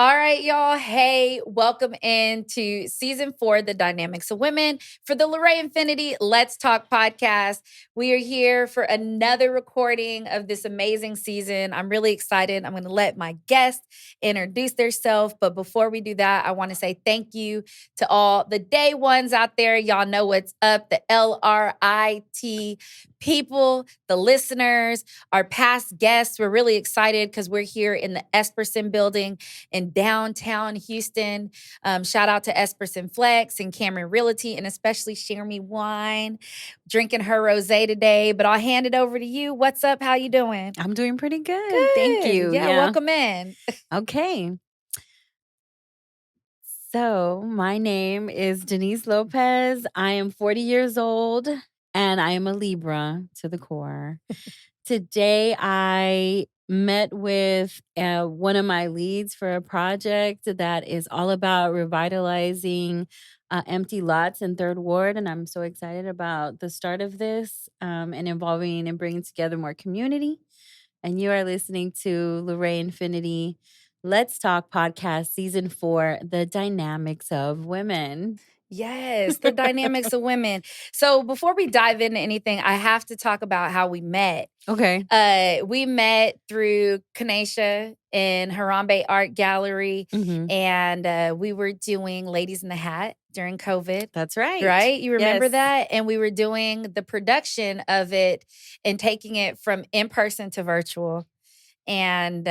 All right, y'all. Hey, welcome into season 4, The Dynamics of Women for the LaRae Infinity Let's Talk podcast. We are here for another recording of this amazing season. I'm really excited. I'm going to let my guests introduce themselves. But before we do that, I want to say thank you to all the day ones out there. Y'all know what's up, the LRIT people, the listeners, our past guests. We're really excited because we're here in the Esperson building in downtown Houston. Shout out to Esperson Flex and Cameron Realty, and especially Share Me Wine, drinking her rosé today. But I'll hand it over to you. What's up? How you doing? I'm doing pretty good. Thank you. Yeah, welcome in. Okay. So my name is Deniz Lopez. I am 40 years old and I am a Libra to the core. Today I met with one of my leads for a project that is all about revitalizing empty lots in Third Ward. And I'm so excited about the start of this and involving and bringing together more community. And you are listening to LaRae Infinity Let's Talk podcast, season 4, The Dynamics of Women. Yes, the dynamics of women. So before we dive into anything, I have to talk about how we met. Okay. We met through Kanesha in Harambe Art Gallery, and we were doing Ladies in the Hat during COVID. That's right. Right? You remember Yes. that? And we were doing the production of it and taking it from in-person to virtual. And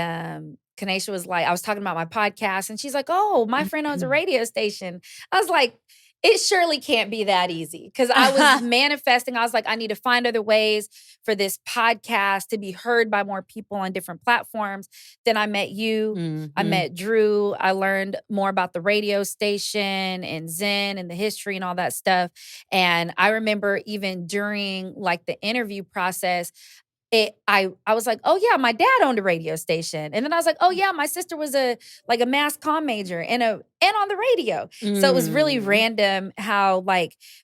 Kanesha was like, I was talking about my podcast, and she's like, oh, my friend owns a radio station. I was like, it surely can't be that easy, because I was manifesting. I was like, I need to find other ways for this podcast to be heard by more people on different platforms. Then I met you. I met Drew. I learned more about the radio station and Zen and the history and all that stuff. And I remember even during like the interview process, I was like, oh yeah, my dad owned a radio station. And then I was like, oh yeah, my sister was a mass comm major and on the radio. So it was really random how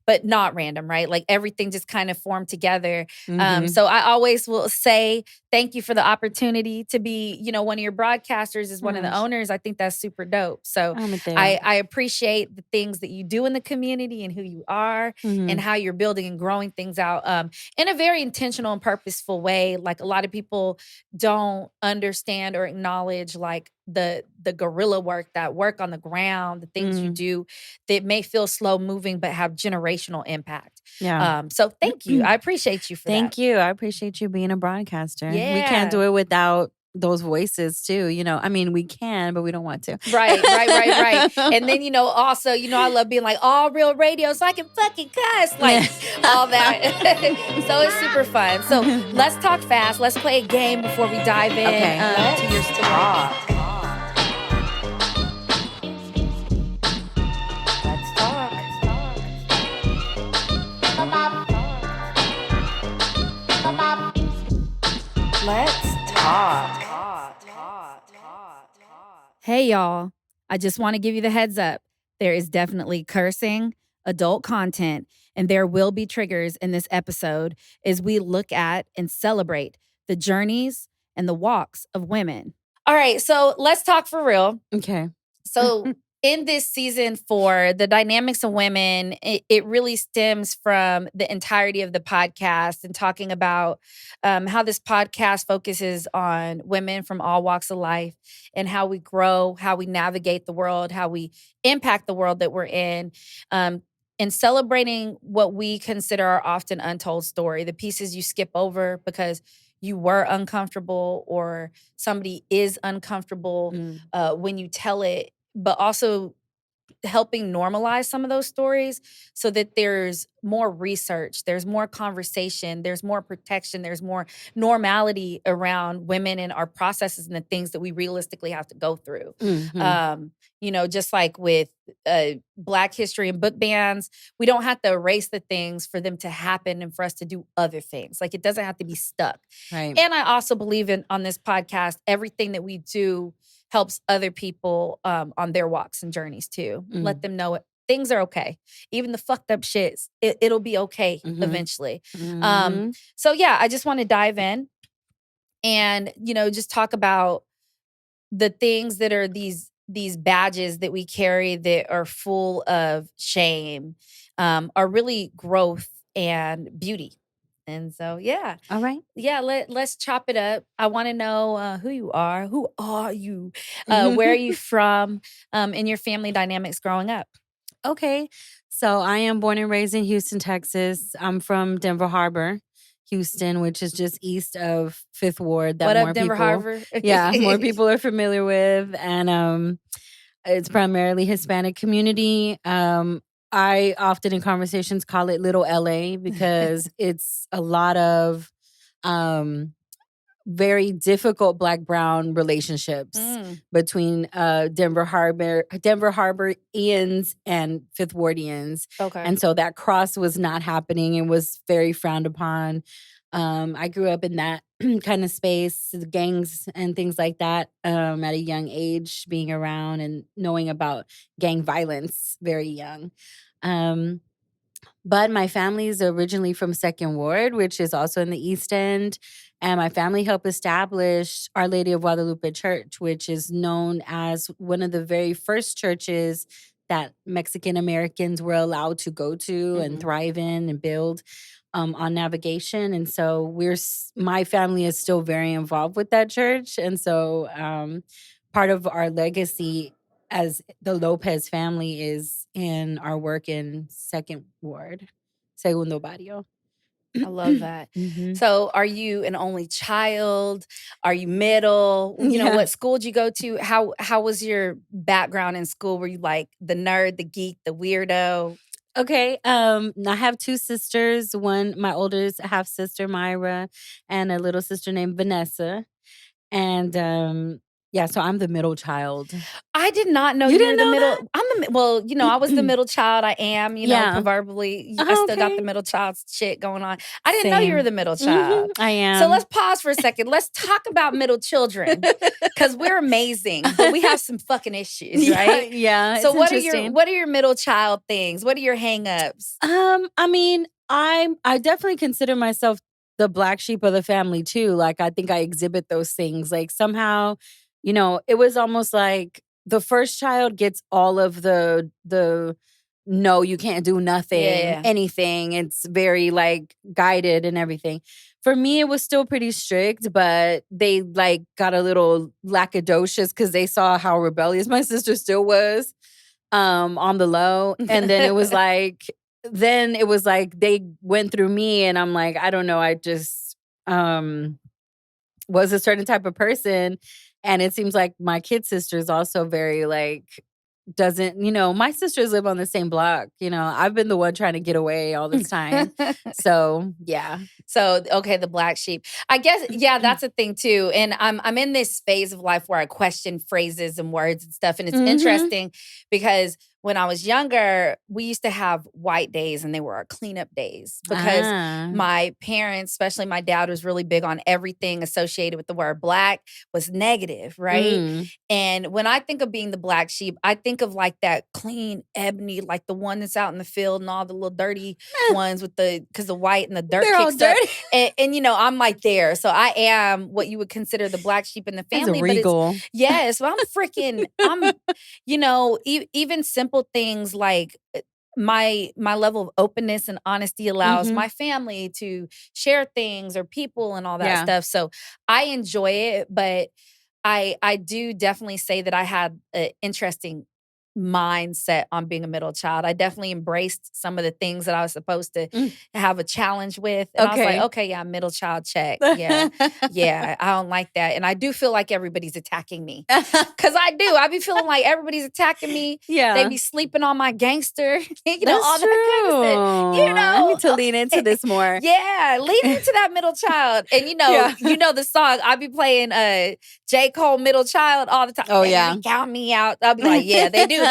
but not random, right? Like everything just kind of formed together. So I always will say thank you for the opportunity to be, one of your broadcasters as one of the owners. I think that's super dope. So I appreciate the things that you do in the community and who you are and how you're building and growing things out in a very intentional and purposeful way. Like a lot of people don't understand or acknowledge like the guerrilla work, that work on the ground, the things you do that may feel slow moving but have generational impact. Yeah. So thank you. I appreciate you for that. Thank you. I appreciate you being a broadcaster. Yeah. We can't do it without those voices too, I mean, we can, but we don't want to. Right. And then, also, I love being like all real radio so I can fucking cuss, like all that. So it's super fun. So let's talk fast. Let's play a game before we dive in to your story. Let's talk. Hey, y'all. I just want to give you the heads up. There is definitely cursing, adult content, and there will be triggers in this episode as we look at and celebrate the journeys and the walks of women. All right, so let's talk for real. Okay. So in this season 4, the dynamics of women, it really stems from the entirety of the podcast and talking about how this podcast focuses on women from all walks of life and how we grow, how we navigate the world, how we impact the world that we're in. And celebrating what we consider our often untold story, the pieces you skip over because you were uncomfortable or somebody is uncomfortable when you tell it, but also helping normalize some of those stories so that there's more research, there's more conversation, there's more protection, there's more normality around women and our processes and the things that we realistically have to go through. Just like with Black history and book bans, we don't have to erase the things for them to happen and for us to do other things. Like it doesn't have to be stuck. Right. And I also believe on this podcast, everything that we do helps other people on their walks and journeys too. Let them know things are okay. Even the fucked up shits, it'll be okay eventually. So yeah, I just want to dive in and, just talk about the things that are these these badges that we carry that are full of shame are really growth and beauty. And so, yeah, All right. yeah, let's chop it up. I want to know who you are. Who are you? Where are you from? In your family dynamics growing up. Okay. So I am born and raised in Houston, Texas. I'm from Denver Harbor, Houston, which is just east of Fifth Ward that What up, more Denver people, Harbor? yeah, more people are familiar with. And it's primarily Hispanic community. I often in conversations call it Little LA because it's a lot of um very difficult black brown relationships Mm, between Denver Harborians and Fifth Wardians. okay. And so that cross was not happening and was very frowned upon. I grew up in that kind of space, the gangs and things like that, at a young age, being around and knowing about gang violence very young. Um, but my family is originally from Second Ward, which is also in the East End. And my family helped establish Our Lady of Guadalupe Church, which is known as one of the very first churches that Mexican Americans were allowed to go to and Mhm. thrive in and build on navigation. And so my family is still very involved with that church. And so part of our legacy as the Lopez family is in our work in Second Ward, Segundo Barrio. I love that. Hmm. So, are you an only child? Are you middle? Yeah. What school did you go to? How was your background in school? Were you like the nerd, the geek, the weirdo? Okay. I have two sisters. My older half sister Myra, and a little sister named Vanessa. And yeah, so I'm the middle child. I did not know You you were didn't the know middle. that? Well, I was the middle child. I am, Yeah. proverbially. I Oh, still got the okay. middle child shit going on. I didn't know you were Same. the middle child. I So let's am. pause for a second. Let's talk about middle children because we're amazing, but we have some fucking issues, Yeah, right? yeah, So it's interesting. what are your middle child things? What are your hangups? I mean, I definitely consider myself the black sheep of the family too. Like I think I exhibit those things. Like somehow, it was almost like the first child gets all of the no, you can't do nothing, Yeah. anything. It's very like guided and everything. For me, it was still pretty strict, but they like got a little lackadaisious because they saw how rebellious my sister still was on the low. And then it was like they went through me and I'm like, I don't know, I just um was a certain type of person. And it seems like my kid sister is also very like doesn't, my sisters live on the same block. I've been the one trying to get away all this time. So yeah. So, okay, the black sheep. I guess, yeah, that's a thing too. And I'm in this phase of life where I question phrases and words and stuff. And it's Hmm. interesting because when I was younger, we used to have white days and they were our cleanup days because Ah. my parents, especially my dad, was really big on everything associated with the word black was negative, right? Mm. And when I think of being the black sheep, I think of like that clean ebony, like the one that's out in the field and all the little dirty ones because the white and the dirt They're all kicks up. dirty. And I'm like there. So I am what you would consider the black sheep in the That's family. But regal. yes, well, even simple things like my level of openness and honesty allows Hmm. my family to share things or people and all that Yeah. stuff. So I enjoy it, but I do definitely say that I had an interesting mindset on being a middle child. I definitely embraced some of the things that I was supposed to Mm. have a challenge with. And I was like, Okay. okay, yeah, middle child check. Yeah. Yeah. I don't like that. And I do feel like everybody's attacking me. Cause I do. I be feeling like everybody's attacking me. They Yeah. be sleeping on my gangster, That's all that kind of stuff. true. I need to lean into this more. Yeah, lean into that middle child. And Yeah. the song. I be playing J. Cole Middle Child all the time. Oh, Baby, yeah. count me out. I'll be like, yeah, they do. So,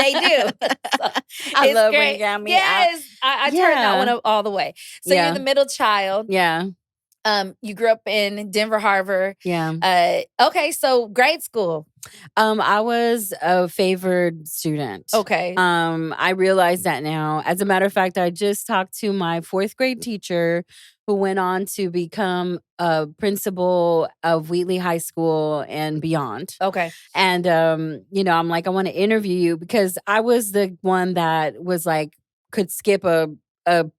I it's love when you great. got me out. Yes. I turned that one Yeah. up all the way. So you're Yeah. the middle child. Yeah. You grew up in Denver Harbor. Yeah. Okay, so grade school. I was a favored student. Okay. I realize that now. As a matter of fact, I just talked to my 4th grade teacher who went on to become a principal of Wheatley High School and beyond. Okay. And I'm like, I want to interview you because I was the one that was like could skip a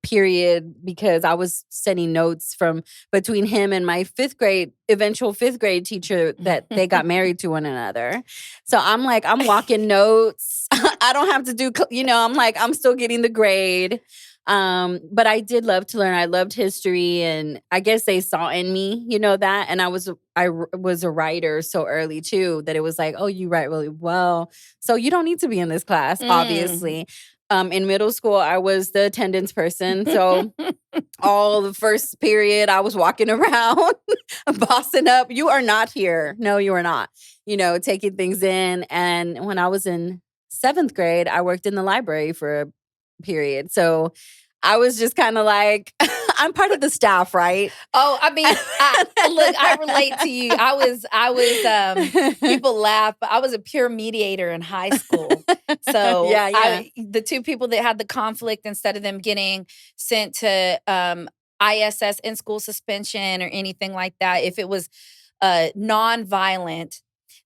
period because I was sending notes from between him and my eventual fifth grade teacher that they got married to one another. So I'm like, I'm walking notes. I don't have to do, I'm like, I'm still getting the grade. But I did love to learn. I loved history, and I guess they saw in me, that. And I was a writer so early too that it was like, oh, you write really well, so you don't need to be in this class, obviously. In middle school, I was the attendance person. So all the first period, I was walking around, bossing up. You are not here. No, you are not. Taking things in. And when I was in 7th grade, I worked in the library for a period. So I was just kind of like, I'm part of the staff, right? Oh, I mean, look, I relate to you. I was. People laugh, but I was a peer mediator in high school. So Yeah. The two people that had the conflict, instead of them getting sent to ISS, in school suspension, or anything like that, if it was non-violent,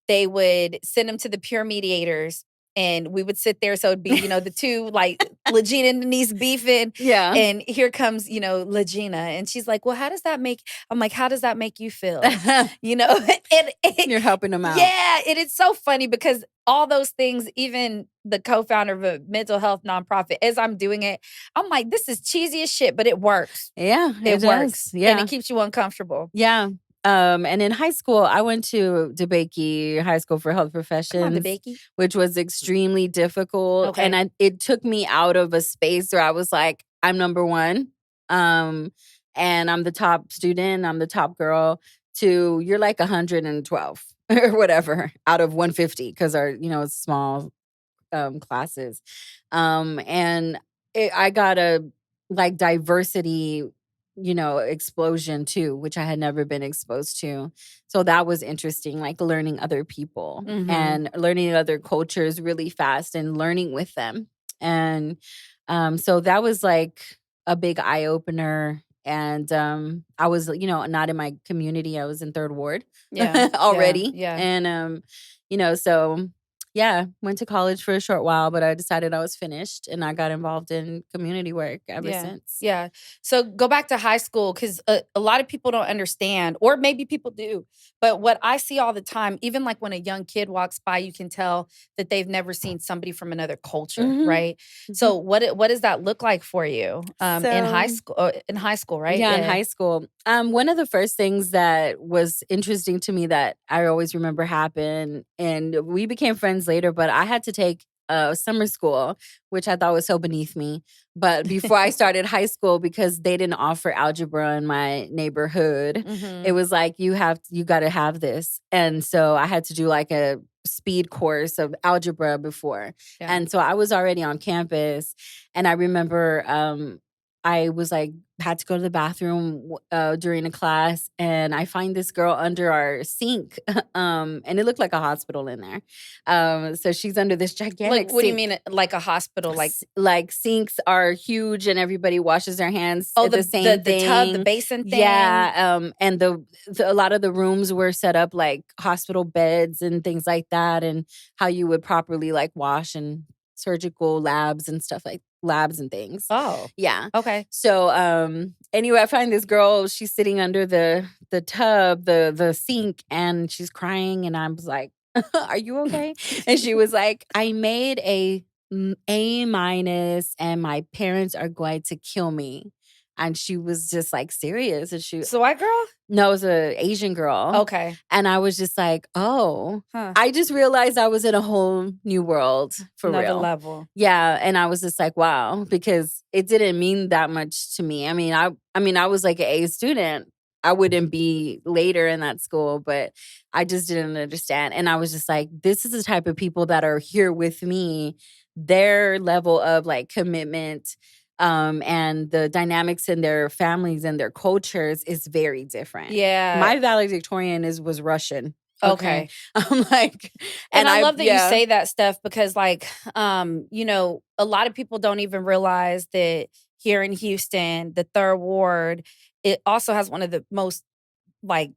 they would send them to the peer mediators. And we would sit there. So it'd be, the two, like, LaGina and Denise beefing. Yeah. And here comes, LaGina. And she's like, well, how does that make you feel? And You're helping them out. Yeah. It's so funny because all those things, even the co-founder of a mental health nonprofit, as I'm doing it, I'm like, this is cheesy as shit, but it works. Yeah, it works. Yeah. And it keeps you uncomfortable. Yeah. And in high school, I went to DeBakey High School for Health Professions, DeBakey. which was extremely difficult. Okay. And it took me out of a space where I was like, I'm number one. And I'm the top student, I'm the top girl, to you're like 112 or whatever out of 150 because our, small classes. I got a like diversity explosion too, which I had never been exposed to. So that was interesting, like learning other people and learning other cultures really fast and learning with them. And so that was like a big eye opener. And I was, not in my community. I was in 3rd Ward already. Yeah. And, so yeah, went to college for a short while, but I decided I was finished and I got involved in community work ever since. Yeah. So go back to high school because a lot of people don't understand, or maybe people do. But what I see all the time, even like when a young kid walks by, you can tell that they've never seen somebody from another culture, right? So what does that look like for you in high school? In high school, right? Yeah, in high school. One of the first things that was interesting to me that I always remember happened, and we became friends later, but I had to take summer school, which I thought was so beneath me. But before I started high school, because they didn't offer algebra in my neighborhood, it was like, you got to have this. And so I had to do like a speed course of algebra before. Yeah. And so I was already on campus. And I remember I was like, had to go to the bathroom during a class, and I find this girl under our sink, and it looked like a hospital in there. So she's under this gigantic Like, what sink. do you mean, like a hospital? Like sinks are huge, and everybody washes their hands. Oh, at the same thing. The tub, the basin thing. Yeah, and a lot of the rooms were set up like hospital beds and things like that, and how you would properly like wash, and surgical labs and stuff like labs and things. Oh. Yeah. Okay. So anyway, I find this girl, she's sitting under the tub, the sink, and she's crying, and I was like, are you okay? And she was like, I made A- and my parents are going to kill me. And she was just like serious. And So white girl? No, it was an Asian girl. Okay. And I was just like, oh. Huh. I just realized I was in a whole new world for Another real. level. Yeah. And I was just like, wow, because it didn't mean that much to me. I mean, I was like an A student. I wouldn't be later in that school, but I just didn't understand. And I was just like, this is the type of people that are here with me. Their level of like commitment and the dynamics in their families and their cultures is very different. Yeah. My valedictorian was Russian. Okay. I'm like, and I love that you say that stuff because, like, you know, a lot of people don't even realize that here in Houston, the Third Ward, it also has one of the most, like,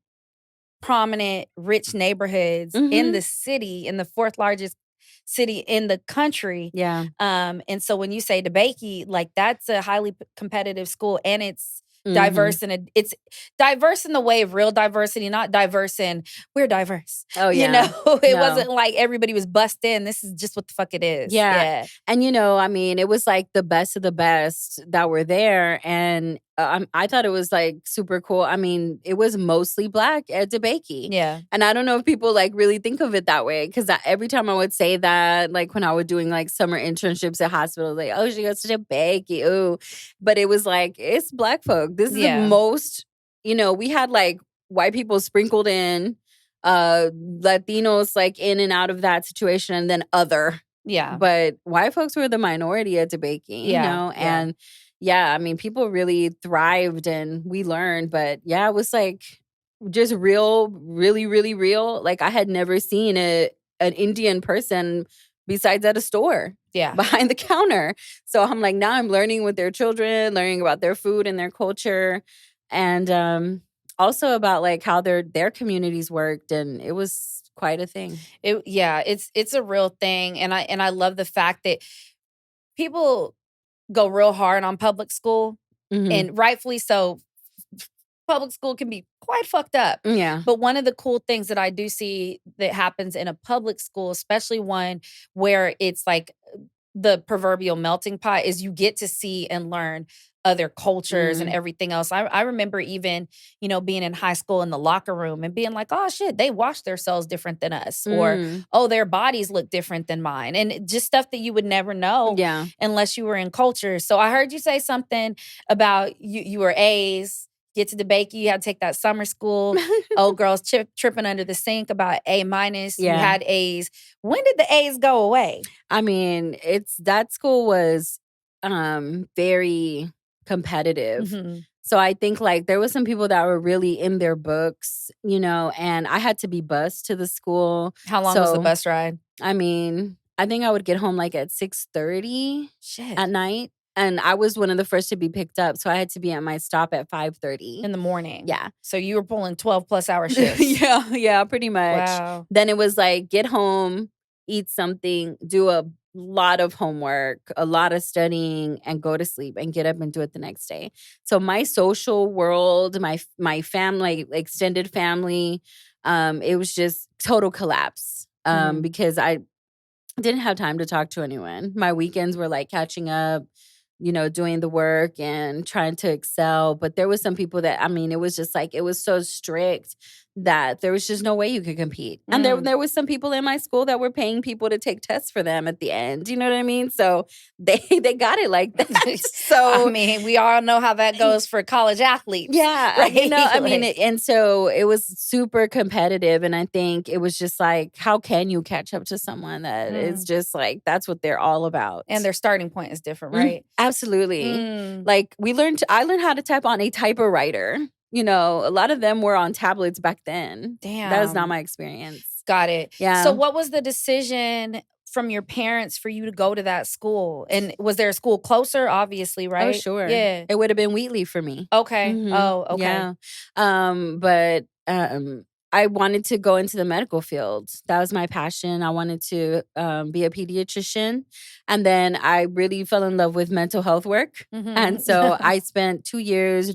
prominent, rich neighborhoods in the city, in the fourth largest city in the country. Yeah. And so when you say DeBakey, like, that's a highly competitive school, and it's diverse, and it's diverse in the way of real diversity, not diverse in we're diverse. Oh, yeah. You know, it wasn't like everybody was bussed in. This is just what the fuck it is. Yeah. And, you know, I mean, it was like the best of the best that were there. And I thought it was like super cool. I mean, it was mostly Black at DeBakey. Yeah. And I don't know if people like really think of it that way, because every time I would say that, like when I was doing like summer internships at hospitals, like, oh, she goes to DeBakey. Ooh. But it was like, it's Black folk. This is the most, you know, we had like white people sprinkled in, Latinos like in and out of that situation, and then other. Yeah. But white folks were the minority at DeBakey, you know? And I mean, people really thrived and we learned. But yeah, it was like just real, really, really real. Like I had never seen an Indian person besides at a store. Yeah. Behind the counter. So I'm like, now I'm learning with their children, learning about their food and their culture. And also about like how their communities worked. And it was quite a thing. It's a real thing. And I love the fact that people go real hard on public school, and rightfully so. Public school can be quite fucked up. Yeah. But one of the cool things that I do see that happens in a public school, especially one where it's like the proverbial melting pot, is you get to see and learn other cultures and everything else. I remember even, you know, being in high school in the locker room and being like, oh shit, they wash themselves different than us. Or, oh, their bodies look different than mine. And just stuff that you would never know unless you were in culture. So I heard you say something about you were A's. Get to DeBakey, you had to take that summer school. Old girls tripping under the sink about A-. You had A's. When did the A's go away? I mean, that school was very competitive. So I think like there was some people that were really in their books, you know, and I had to be bused to the school. How long was the bus ride? I mean, I think I would get home like at 6:30 at night. And I was one of the first to be picked up. So I had to be at my stop at 5:30. In the morning? Yeah. So you were pulling 12+ hour shifts? Yeah, pretty much. Wow. Then it was like, get home, eat something, do a lot of homework, a lot of studying, and go to sleep and get up and do it the next day. So my social world, my family, extended family, it was just total collapse because I didn't have time to talk to anyone. My weekends were like catching up, you know, doing the work and trying to excel. But there was some people that, I mean, it was just like, it was so strict that there was just no way you could compete. And there was some people in my school that were paying people to take tests for them at the end. You know what I mean? So they got it like that. So I mean, we all know how that goes for college athletes. Yeah. Right? You know, I mean, and so it was super competitive. And I think it was just like, how can you catch up to someone that is just like, that's what they're all about. And their starting point is different, right? Absolutely. Like I learned how to type on a typewriter. You know, a lot of them were on tablets back then. Damn. That was not my experience. Got it. Yeah. So what was the decision from your parents for you to go to that school? And was there a school closer? Obviously, right? Oh, sure. Yeah. It would have been Wheatley for me. Okay. Oh, okay. Yeah. But I wanted to go into the medical field. That was my passion. I wanted to be a pediatrician. And then I really fell in love with mental health work. And so I spent 2 years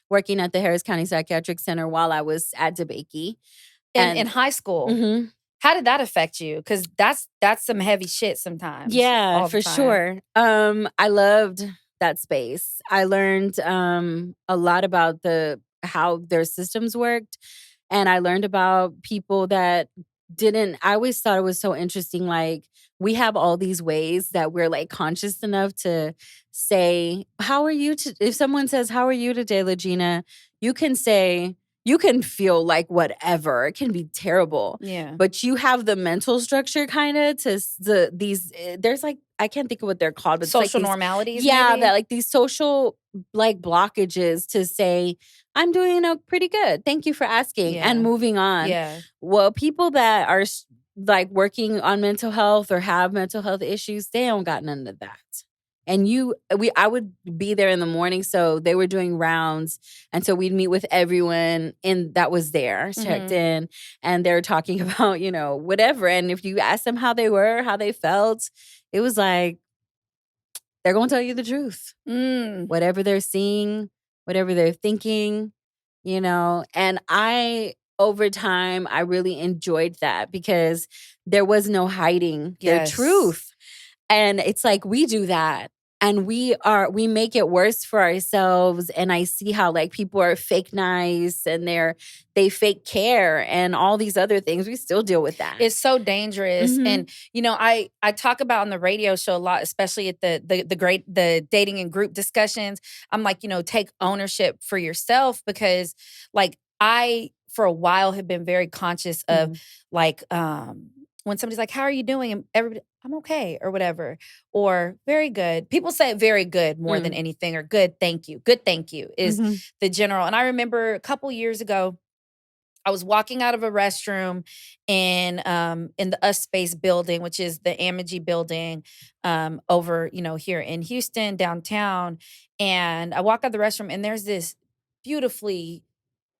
working at the Harris County Psychiatric Center while I was at DeBakey. In high school. How did that affect you? Because that's some heavy shit sometimes. Yeah, for sure. I loved that space. I learned a lot about how their systems worked. And I learned about people that I always thought it was so interesting. Like, we have all these ways that we're like conscious enough to say, how are you? If someone says, how are you today, LaGina? You you can feel like whatever. It can be terrible. Yeah. But you have the mental structure kind of to these, there's like, I can't think of what they're called, but it's Social like these, normalities, yeah, maybe? that like these social like blockages to say, I'm doing pretty good. Thank you for asking. Yeah. And moving on. Yeah. Well, people that are like working on mental health or have mental health issues, they don't got none of that. And I would be there in the morning, so they were doing rounds, and so we'd meet with everyone that was there, checked in, and they were talking about whatever. And if you asked them how they were, how they felt, it was like they're gonna tell you the truth. Whatever they're seeing, whatever they're thinking, And over time, I really enjoyed that because there was no hiding their truth. And it's like we do that. And we make it worse for ourselves. And I see how like people are fake nice and they fake care and all these other things. We still deal with that. It's so dangerous. And I talk about on the radio show a lot, especially at the dating and group discussions. I'm like, take ownership for yourself, because like I for a while have been very conscious of like when somebody's like, how are you doing? And everybody, I'm okay, or whatever, or very good. People say very good more than anything, or good, thank you. Good, thank you is the general. And I remember a couple years ago, I was walking out of a restroom in the Us Space building, which is the Amagi building over, here in Houston, downtown. And I walk out the restroom and there's this beautifully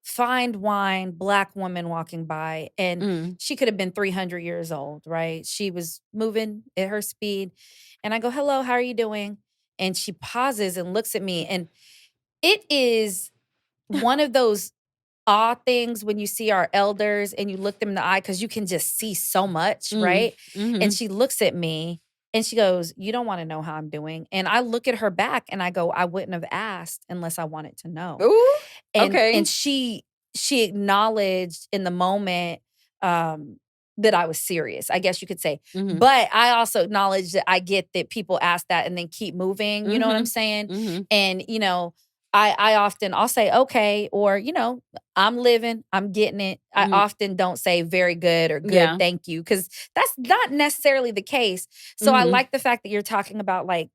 fine wine Black woman walking by, and she could have been 300 years old, right? She was moving at her speed. And I go, hello, how are you doing? And she pauses and looks at me. And it is one of those odd things when you see our elders and you look them in the eye, because you can just see so much, right? And she looks at me and she goes, you don't want to know how I'm doing. And I look at her back and I go, I wouldn't have asked unless I wanted to know. Ooh, And she acknowledged in the moment that I was serious, I guess you could say. But I also acknowledge that I get that people ask that and then keep moving. You know what I'm saying? And, I'll say, okay, or, I'm living, I'm getting it. I often don't say very good or good, thank you, because that's not necessarily the case. So I like the fact that you're talking about like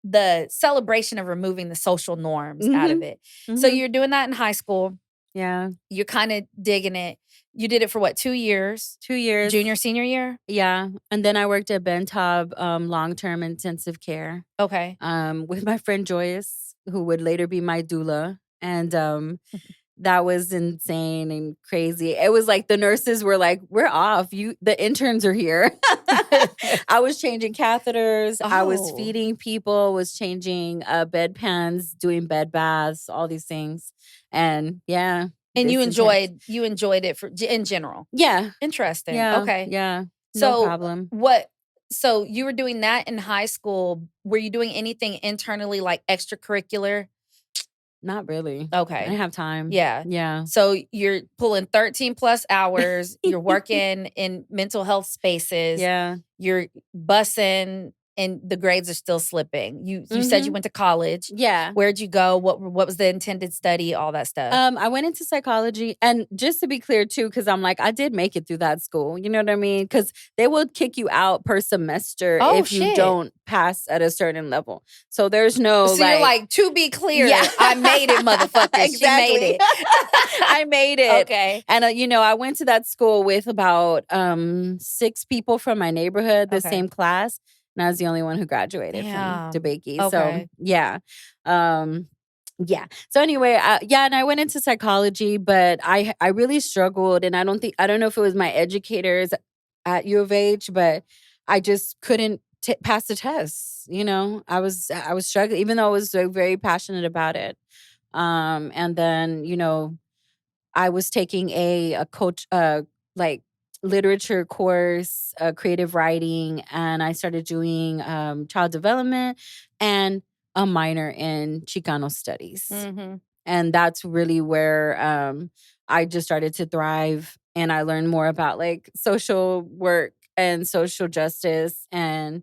the celebration of removing the social norms out of it. So you're doing that in high school. Yeah. You're kind of digging it. You did it for what, 2 years? 2 years. Junior, senior year? Yeah. And then I worked at Bentab long-term intensive care. Okay. With my friend Joyce, who would later be my doula. And that was insane and crazy. It was like the nurses were like, we're off. The interns are here. I was changing catheters. I was feeding people, was changing bedpans, doing bed baths, all these things. And yeah. And you enjoyed it in general? Yeah. Interesting. Yeah. Okay. Yeah. So no problem. So you were doing that in high school. Were you doing anything internally like extracurricular? Not really. Okay. I didn't have time. Yeah. Yeah. So you're pulling 13 plus hours. You're working in mental health spaces. Yeah. You're bussing and the grades are still slipping. You said you went to college. Yeah. Where'd you go? What was the intended study? All that stuff. I went into psychology, and just to be clear too, because I'm like, I did make it through that school. You know what I mean? Because they will kick you out per semester if you don't pass at a certain level. So there's no. So you're like, to be clear, I made it, motherfucker. Exactly. She made it. I made it. Okay. And I went to that school with about 6 people from my neighborhood, the same class. And I was the only one who graduated from DeBakey. Okay. So, yeah. Yeah. So anyway, and I went into psychology, but I really struggled. And I don't know if it was my educators at U of H, but I just couldn't pass the tests. I was struggling, even though I was very passionate about it. And then, I was taking a coach, like literature course, creative writing, and I started doing child development and a minor in Chicano studies. And that's really where I just started to thrive, and I learned more about like social work and social justice, and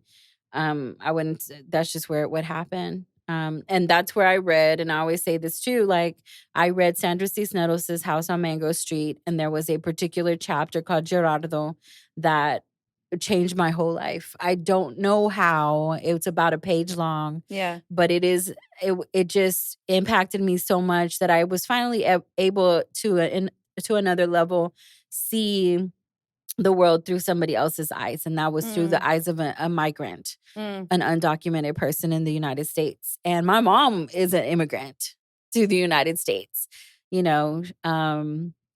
that's just where it would happen. And that's where I read, and I always say this too, like I read Sandra Cisneros' House on Mango Street, and there was a particular chapter called Gerardo that changed my whole life. I don't know how. It's about a page long, Yeah. but it just impacted me so much that I was finally able to to another level see the world through somebody else's eyes, and that was through the eyes of a migrant, an undocumented person in the United States. And my mom is an immigrant to the United States. You know,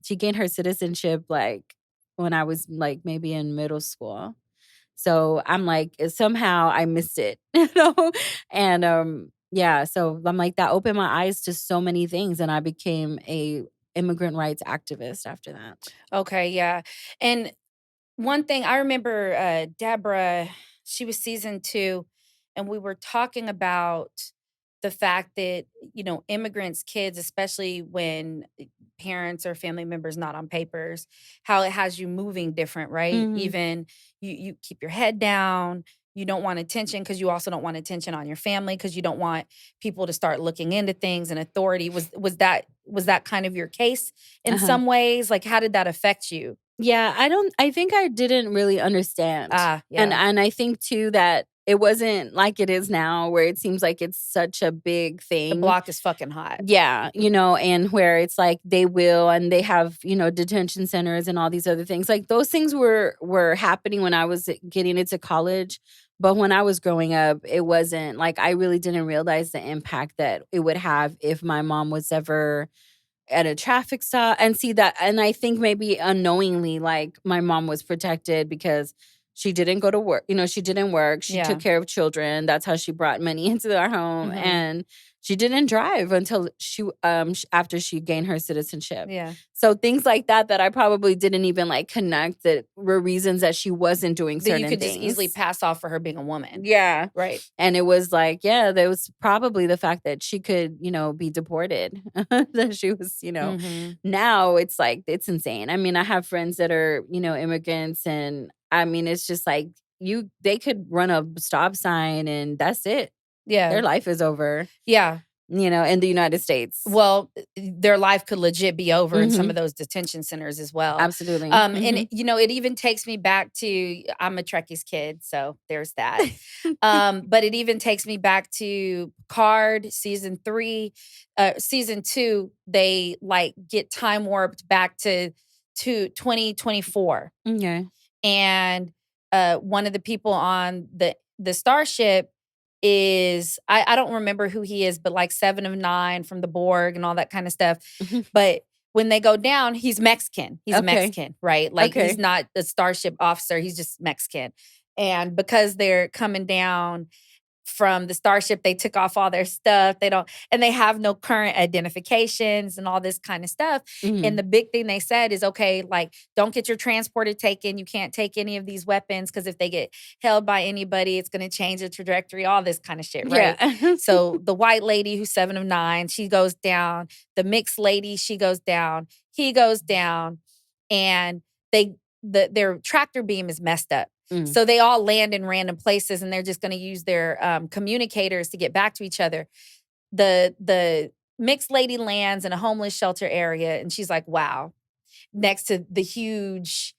she gained her citizenship like when I was like maybe in middle school. So I'm like, somehow I missed it, you know? And yeah, so I'm like, that opened my eyes to so many things, and I became a immigrant rights activist after that. Okay, yeah. And one thing I remember, Deborah, she was season 2, and we were talking about the fact that, immigrants' kids, especially when parents or family members not on papers, how it has you moving different, right? Mhm. Even you keep your head down. You don't want attention because you also don't want attention on your family because you don't want people to start looking into things and authority. Was that kind of your case in Uh-huh. some ways? Like, how did that affect you? Yeah, I think I didn't really understand. Ah, And yeah. I think too that it wasn't like it is now where it seems like it's such a big The thing. block is fucking hot. Yeah, and where it's like and they have, detention centers and all these other things. Like those things were happening when I was getting into college, but when I was growing up, it wasn't like I really didn't realize the impact that it would have if my mom was ever at a traffic stop and see that. And I think maybe unknowingly, like my mom was protected because she didn't go to work. She didn't work. She took Yeah. care of children. That's how she brought money into our home. Mhm. And she didn't drive until after she gained her citizenship. Yeah. So things like that I probably didn't even like connect that were reasons that she wasn't doing That you certain could just easily things. pass off for her being a woman. Yeah. Right. And it was like, yeah, there was probably the fact that she could, be deported. That she was, Mhm. now it's like, it's insane. I mean, I have friends that are, immigrants, and I mean, it's just like they could run a stop sign and that's it. Yeah. Their life is over, Yeah. in the United States. Well, their life could legit be over in some Mhm. of those detention centers as well. Absolutely. And Mhm. it even takes me back to I'm a Trekkies kid, so there's that. But it even takes me back to Card season 3, season 2. They like get time warped back to 2024, Okay. and one of the people on the starship is I don't remember who he is, but like 7 of 9 from the Borg and all that kind of stuff. Mhm. But when they go down, he's Mexican. He's a Okay. Mexican, right? Like he's Okay. not a starship officer. He's just Mexican. And because they're coming down from the starship, they took off all their stuff. They have no current identifications and all this kind of stuff. And Mhm. the big thing they said is, okay, like, don't get your transporter taken. You can't take any of these weapons because if they get held by anybody, it's going to change the trajectory, all this kind of shit, right? Yeah. So the white lady who's 7 of 9, she goes down. The mixed lady, she goes down. He goes down. And their tractor beam is messed up. Mm. So they all land in random places and they're just going to use their communicators to get back to each other. The mixed lady lands in a homeless shelter area and she's like, wow, next to the huge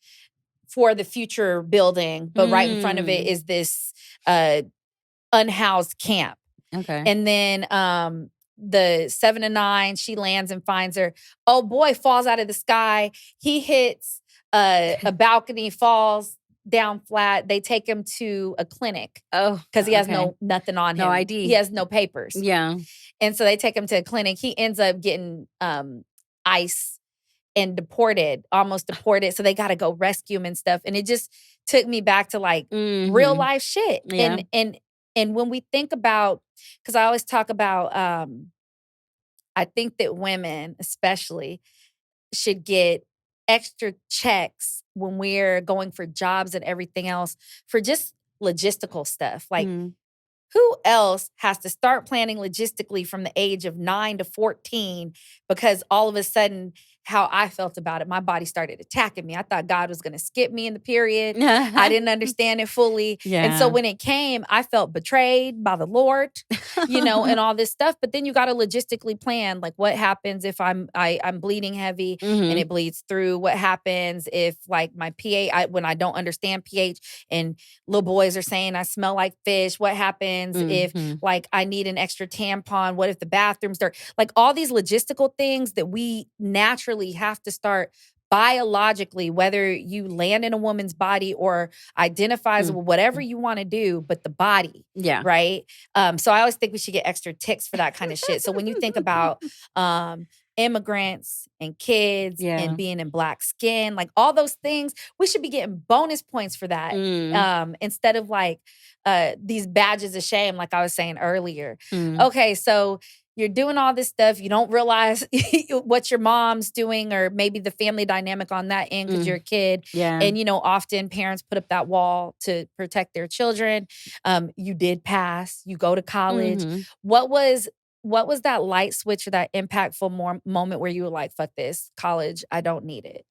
For the Future building, but right in front of it Mm. is this unhoused camp. Okay. And then the 7 of 9, she lands and finds her. Oh boy, falls out of the sky. He hits a balcony, falls down flat. They take him to a clinic Oh, because he has okay. nothing on him. No ID. He has no papers. Yeah. And so they take him to a clinic. He ends up getting ICE and almost deported. So they got to go rescue him and stuff. And it just took me back to like real Mhm. life shit. Yeah. And when we think about, because I always talk about, I think that women especially should get extra checks when we're going for jobs and everything else for just logistical stuff. Like, Mm. who else has to start planning logistically from the age of 9 to 14 because all of a sudden how I felt about it. My body started attacking me. I thought God was going to skip me in the period. I didn't understand it fully. And so Yeah. when it came, I felt betrayed by the Lord, and all this stuff. But then you got to logistically plan, like, what happens if I'm bleeding heavy and Mhm. it bleeds through? What happens if, like, my pH, when I don't understand pH and little boys are saying I smell like fish? What happens if, Mhm. like, I need an extra tampon? What if the bathroom's dirty? Like, all these logistical things that we naturally have to start biologically, whether you land in a woman's body or identifies with whatever Mm. you want to do, but the body, Yeah. right? So I always think we should get extra ticks for that kind of shit. So when you think about immigrants and kids and Yeah. being in black skin, like all those things, we should be getting bonus points for that. Instead of like these badges of shame, like I was saying earlier. Mm. Okay, so you're doing all this stuff. You don't realize what your mom's doing, or maybe the family dynamic on that end because you're a kid. Yeah. And, often parents put up that wall to protect their children. You did pass, you go to college. Mhm. What was that light switch or that impactful moment where you were like, fuck this, college, I don't need it.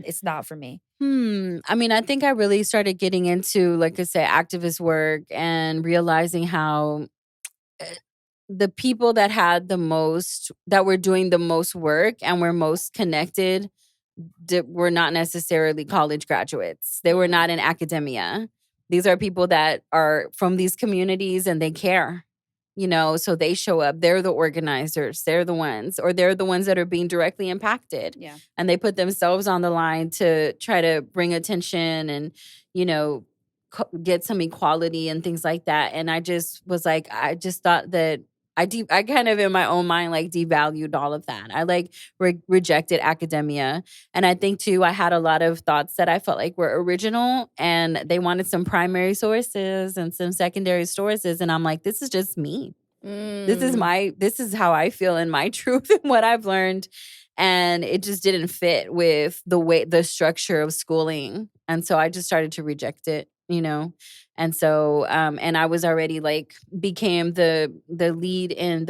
It's not for me. I mean, I think I really started getting into, like I said, activist work and realizing how the people that had the most, that were doing the most work and were most connected, were not necessarily college graduates. They were not in academia. These are people that are from these communities and they care, so they show up. They're the organizers. They're the ones, or they're the ones that are being directly impacted. Yeah. And they put themselves on the line to try to bring attention and, you know, get some equality and things like that. And I just was like, I just thought that I kind of in my own mind like devalued all of that. I like rejected academia. And I think too, I had a lot of thoughts that I felt like were original, and they wanted some primary sources and some secondary sources. And I'm like, this is just me. This is how I feel in my truth and what I've learned. And it just didn't fit with the structure of schooling. And so I just started to reject it. And so and I was already like became the lead in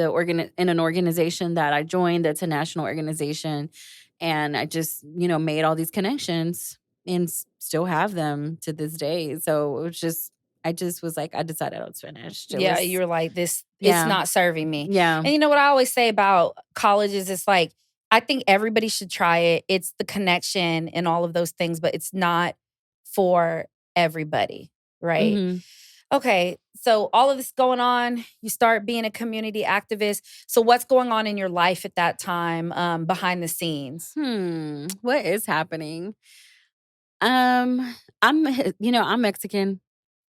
in an organization that I joined, that's a national organization. And I just, made all these connections and still have them to this day. So it was just, I just was like, I decided I was finished. It Yeah, was, you're like, this, it's yeah, not serving me. yeah. And you know what I always say about colleges? It's like, I think everybody should try it. It's the connection and all of those things, but it's not for everybody, right? Hmm. Okay, so all of this going on, you start being a community activist. So what's going on in your life at that time, behind the scenes? What is happening? I'm I'm Mexican.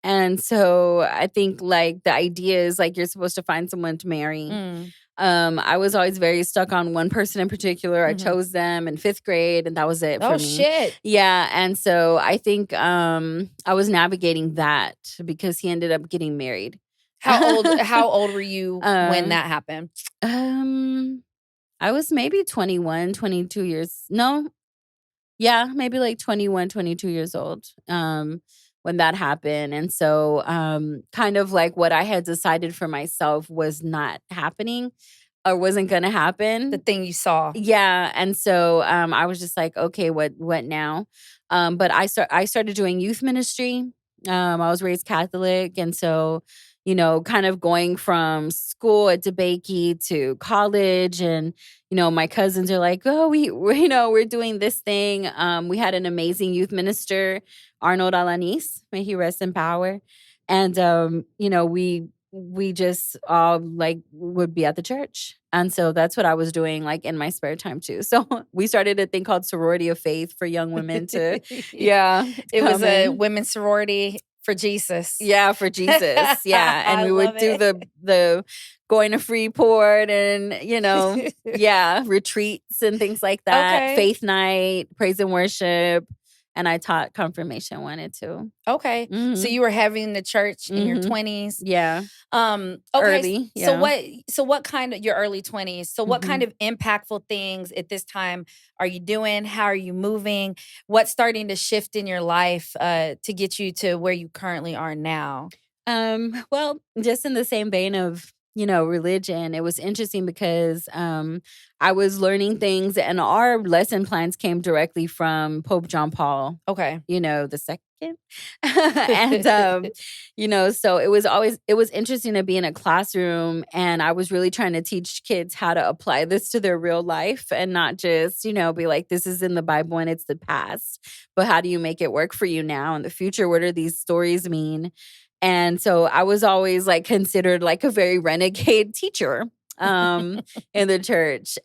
And so I think like the idea is like you're supposed to find someone to marry. Mm, I was always very stuck on one person in particular. I mhm. chose them in 5th grade and that was it for Oh, me. shit. Yeah. And so I think I was navigating that because he ended up getting married. How old were you when um, that happened? um I was maybe 21, 22 years. No, yeah, maybe like 21, 22 years old, when that happened. And so, kind of like what I had decided for myself was not happening or wasn't gonna The happen. thing you saw. Yeah, and so, I was just like, "Okay, what now?" But I started doing youth ministry. I was raised Catholic, and so, kind of going from school at DeBakey to college, and, my cousins are like, "Oh, we're doing this thing." We had an amazing youth minister, Arnold Alanis, may he rest in power, and, we just all like would be at the church. And so that's what I was doing like in my spare time too. So we started a thing called Sorority of Faith for young women to, yeah, to It was come a in. women's sorority for Jesus. Yeah, for Jesus. Yeah. And I we love would do it. the going to Freeport and, yeah, retreats and things like that. Okay. Faith night, praise and worship. And I taught confirmation 1 and 2. Okay. So Mhm. you were having the church in your Mhm. 20s. Yeah. Okay. Early. So Yeah. what kind of your early 20s? So what kind Mhm. of impactful things at this time are you doing? How are you moving? What's starting to shift in your life to get you to where you currently are now? Well, just in the same vein of religion, it was interesting because I was learning things, and our lesson plans came directly from Pope John Paul, Okay. the second. And so it was interesting to be in a classroom, and I was really trying to teach kids how to apply this to their real life and not just, be like, this is in the Bible and it's the past, but how do you make it work for you now in the future? What do these stories mean? And so I was always like considered like a very renegade teacher in the church.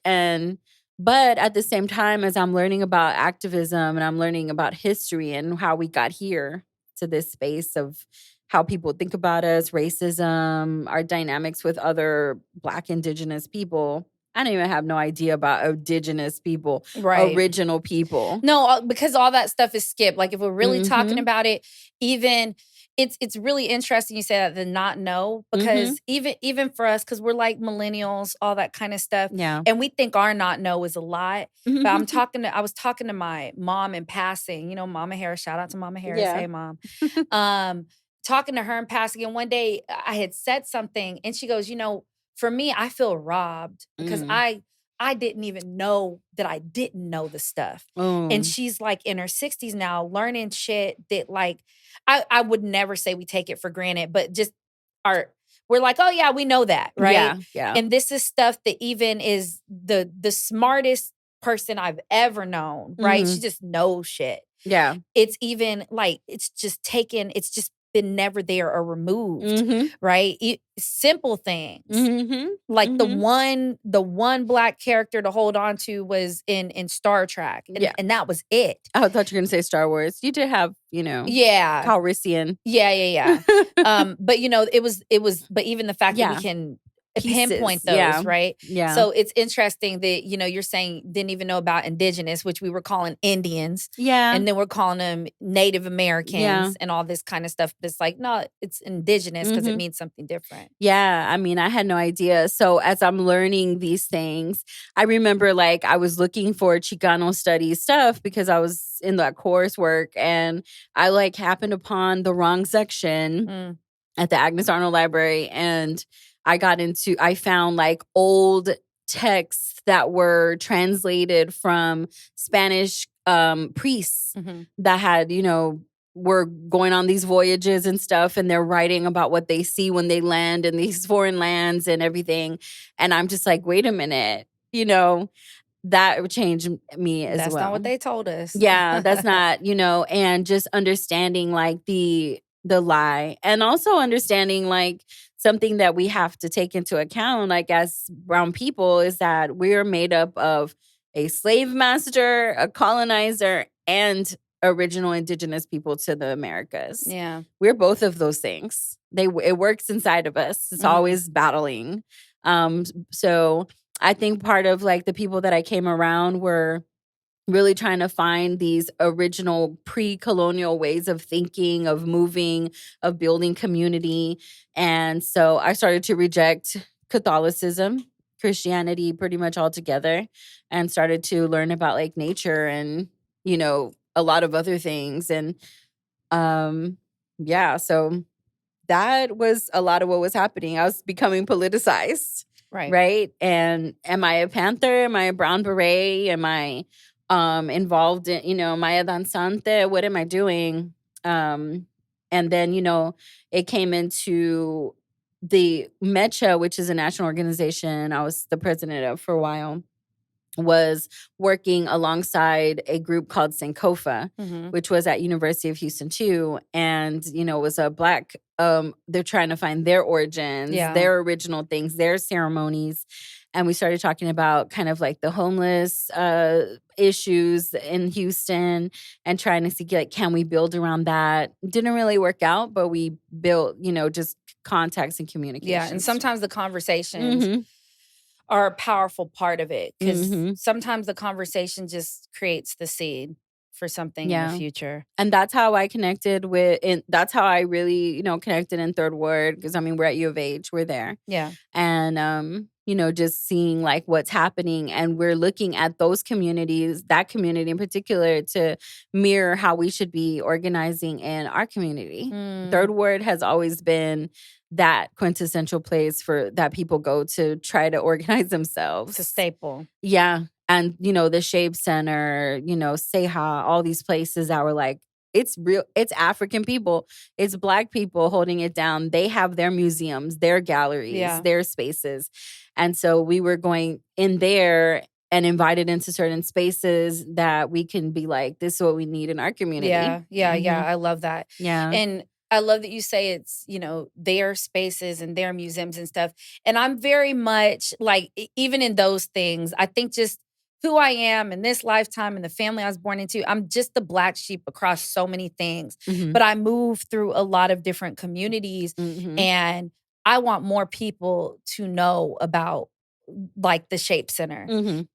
But at the same time, as I'm learning about activism and I'm learning about history and how we got here to this space of how people think about us, racism, our dynamics with other Black Indigenous people. I don't even have no idea about indigenous people, Right. original people. No, because all that stuff is skipped. Like if we're really talking Mhm. about it, even it's really interesting you say that, the not know, because even for us, because we're like millennials, all that kind of stuff, Yeah. and we think our not know is a lot. But I was talking to my mom in passing, Mama Harris, shout out to Mama Harris. Yeah. Hey mom. Talking to her in passing, and one day I had said something and she goes, for me, I feel robbed because I didn't even know that I didn't know the stuff. And she's like in her 60s now, learning shit that like I would never say we take it for granted, but just we're like, oh yeah, we know that, right? Yeah, yeah. And this is stuff that even is the smartest person I've ever known, right? She just knows shit. Yeah. It's even like it's just been never there or removed, right? Simple things. Like the one Black character to hold on to was in Star Trek, and that was it. Oh, I thought you were gonna say Star Wars. You did have, Yeah, Calrissian. yeah. But it was. But even the fact that we can pinpoint those, right? Yeah. So it's interesting that you're saying didn't even know about indigenous, which we were calling Indians, Yeah. and then we're calling them Native Americans and all this kind of stuff. But it's like, no, it's indigenous because it means something different. Yeah, I mean, I had no idea. So as I'm learning these things, I remember like I was looking for Chicano studies stuff because I was in that coursework, and I like happened upon the wrong section at the Agnes Arnold Library, and I found like old texts that were translated from Spanish priests that had, were going on these voyages and stuff, and they're writing about what they see when they land in these foreign lands and everything. And I'm just like, wait a minute, that changed me as well. That's not what they told us. Yeah, that's not, and just understanding like the lie, and also understanding like something that we have to take into account, like as brown people, is that we're made up of a slave master, a colonizer, and original indigenous people to the Americas. Yeah. We're both of those things. It works inside of us. It's always battling. So I think part of like the people that I came around were really trying to find these original pre-colonial ways of thinking, of moving, of building community. And so I started to reject Catholicism, Christianity pretty much altogether, and started to learn about like nature and, a lot of other things. And so that was a lot of what was happening. I was becoming politicized. Right. And am I a Panther? Am I a brown beret? Am I involved in, Maya Danzante? What am I doing? And then, it came into the MECHA, which is a national organization I was the president of for a while, was working alongside a group called Sankofa, which was at University of Houston too. And, it was a Black, they're trying to find their origins, their original things, their ceremonies. And we started talking about kind of like the homeless issues in Houston and trying to see like, can we build around that? Didn't really work out, but we built, just contacts and communication. Yeah, and sometimes the conversations are a powerful part of it, because sometimes the conversation just creates the seed for something in the future. And that's how I connected that's how I really, connected in Third Ward, because I mean, we're at U of H, we're there. Yeah. And, just seeing like what's happening, and we're looking at those communities, that community in particular, to mirror how we should be organizing in our community. Third Ward has always been that quintessential place for that people go to try to organize themselves. It's a staple. Yeah. And, the Shape Center, Seha, all these places that were like, it's real, it's African people, it's Black people holding it down. They have their museums, their galleries, their spaces. And so we were going in there and invited into certain spaces that we can be like, this is what we need in our community. Yeah. I love that. Yeah. And I love that you say it's, their spaces and their museums and stuff. And I'm very much like, even in those things, I think just who I am in this lifetime and the family I was born into, I'm just the Black sheep across so many things. But I move through a lot of different communities, and I want more people to know about like the Shape Center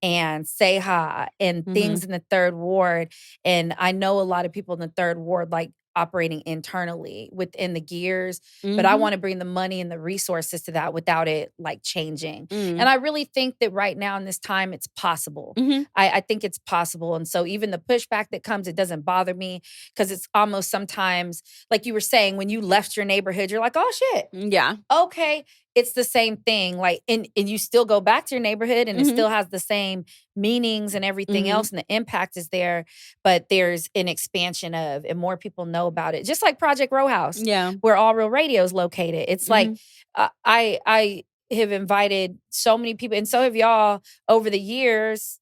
and Seha and things in the Third Ward. And I know a lot of people in the Third Ward like operating internally within the gears, but I want to bring the money and the resources to that without it like changing. And I really think that right now in this time, it's possible. I think it's possible. And so even the pushback that comes, it doesn't bother me, because it's almost sometimes, like you were saying, when you left your neighborhood, you're like, oh shit. Yeah. Okay. It's the same thing. Like, and you still go back to your neighborhood and it still has the same meanings and everything else, and the impact is there, but there's an expansion of, and more people know about it. Just like Project Row House, where All Real Radio is located. It's like, I have invited so many people, and so have y'all over the years,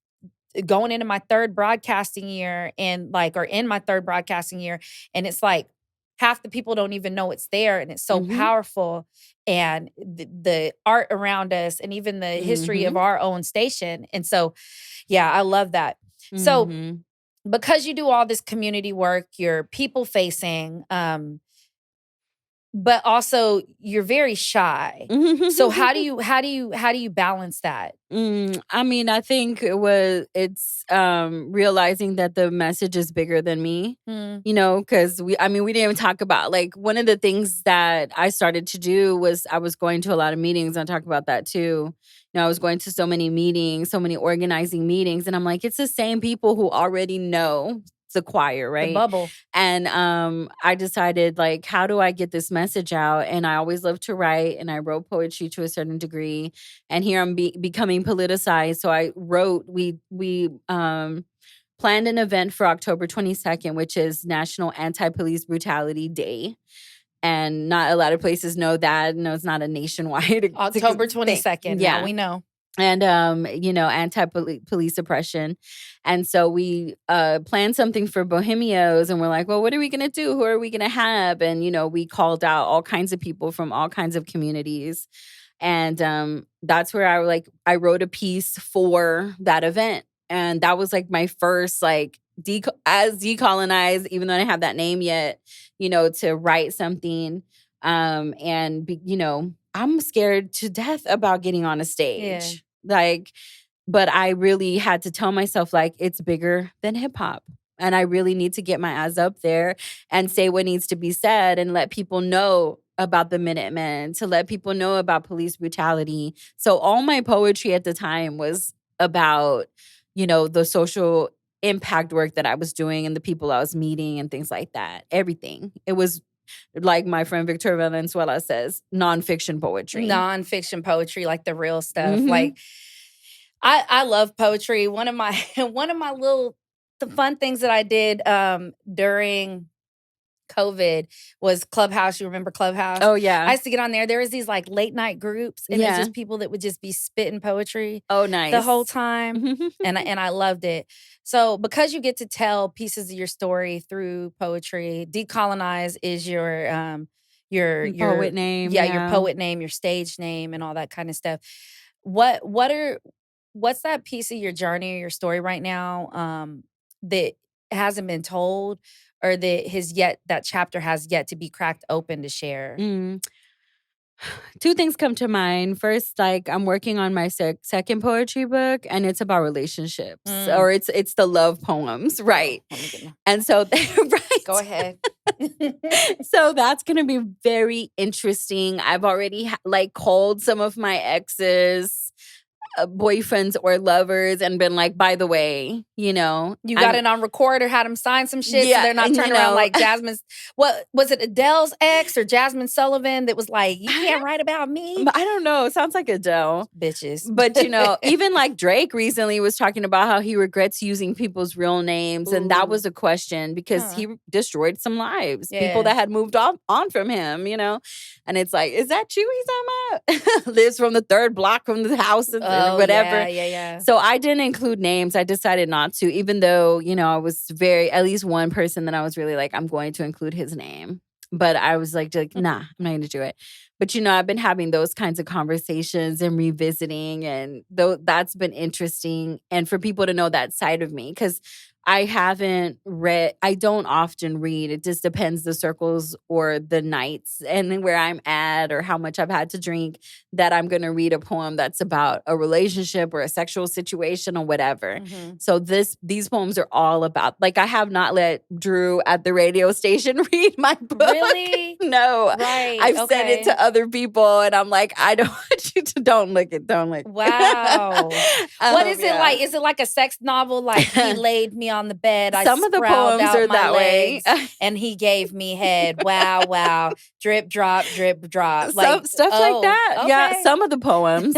going into my third broadcasting year, and like, or in my third broadcasting year. And it's like, half the people don't even know it's there, and it's so powerful. And the art around us, and even the history of our own station. And so, yeah, I love that. So because you do all this community work, you're people facing, but also you're very shy. So how do you balance that? I mean, I think it's realizing that the message is bigger than me, because we didn't even talk about, like, one of the things that I started to do was I was going to a lot of meetings. I talk about that too. I was going to so many meetings, so many organizing meetings, and I'm like, it's the same people who already know the choir, right? The bubble. And I decided, like, how do I get this message out? And I always loved to write, and I wrote poetry to a certain degree. And here I'm becoming politicized. So I wrote, we planned an event for October 22nd, which is National Anti-Police Brutality Day. And not a lot of places know that. No, it's not a nationwide October 22nd. Yeah, we know. And, anti-police oppression. And so we planned something for Bohemios, and we're like, well, what are we going to do? Who are we going to have? And, we called out all kinds of people from all kinds of communities. And that's where I wrote a piece for that event. And that was like my first, like, decolonized, even though I didn't have that name yet, to write something. I'm scared to death about getting on a stage. But I really had to tell myself, like, it's bigger than hip hop. And I really need to get my ass up there and say what needs to be said, and let people know about the Minutemen, to let people know about police brutality. So all my poetry at the time was about, the social impact work that I was doing and the people I was meeting and things like that. Everything. It was, like my friend Victoria Valenzuela says, nonfiction poetry. Nonfiction poetry, like the real stuff. Like, I love poetry. One of my the fun things that I did during COVID was Clubhouse. You remember Clubhouse? Oh, yeah. I used to get on there. There was these like late night groups, and it's just people that would just be spitting poetry. Oh, nice. The whole time. And I loved it. So because you get to tell pieces of your story through poetry, Decolonize is your poet name. Yeah, your poet name, your stage name, and all that kind of stuff. What's that piece of your journey or your story right now that hasn't been told, or that chapter has yet to be cracked open to share? Two things come to mind. First, like, I'm working on my second poetry book, and it's about relationships, or it's the love poems, right? And so, right. Go ahead. So that's gonna be very interesting. I've already called some of my exes. boyfriends or lovers and been like, by the way, you got it on record or had them sign some shit, so they're not turning around like Jasmine's. What was it, Adele's ex or Jasmine Sullivan that was like, you can't write about me? I don't know. It sounds like Adele. Bitches. But, even like Drake recently was talking about how he regrets using people's real names. Ooh. And that was a question because he destroyed some lives. Yeah. People that had moved on from him, And it's like, is that you he's talking about? Lives from the third block from the house or whatever. Yeah. So I didn't include names. I decided not to, even though, I was at least one person that I was really like, I'm going to include his name. But I was like, nah, I'm not going to do it. But, I've been having those kinds of conversations and revisiting, and that's been interesting. And for people to know that side of me, because I don't often read. It just depends the circles or the nights and where I'm at or how much I've had to drink that I'm going to read a poem that's about a relationship or a sexual situation or whatever. Mm-hmm. So these poems are all about, like, I have not let Drew at the radio station read my book. Really? No. Right. I've sent it to other people and I'm like, I don't want you to, don't look it. Wow. What is it like? Is it like a sex novel? Like he laid me on the bed. Some of the poems are that way. And he gave me head. Wow. Drip, drop, drip, drop. Like stuff like that. Okay. Yeah. Some of the poems,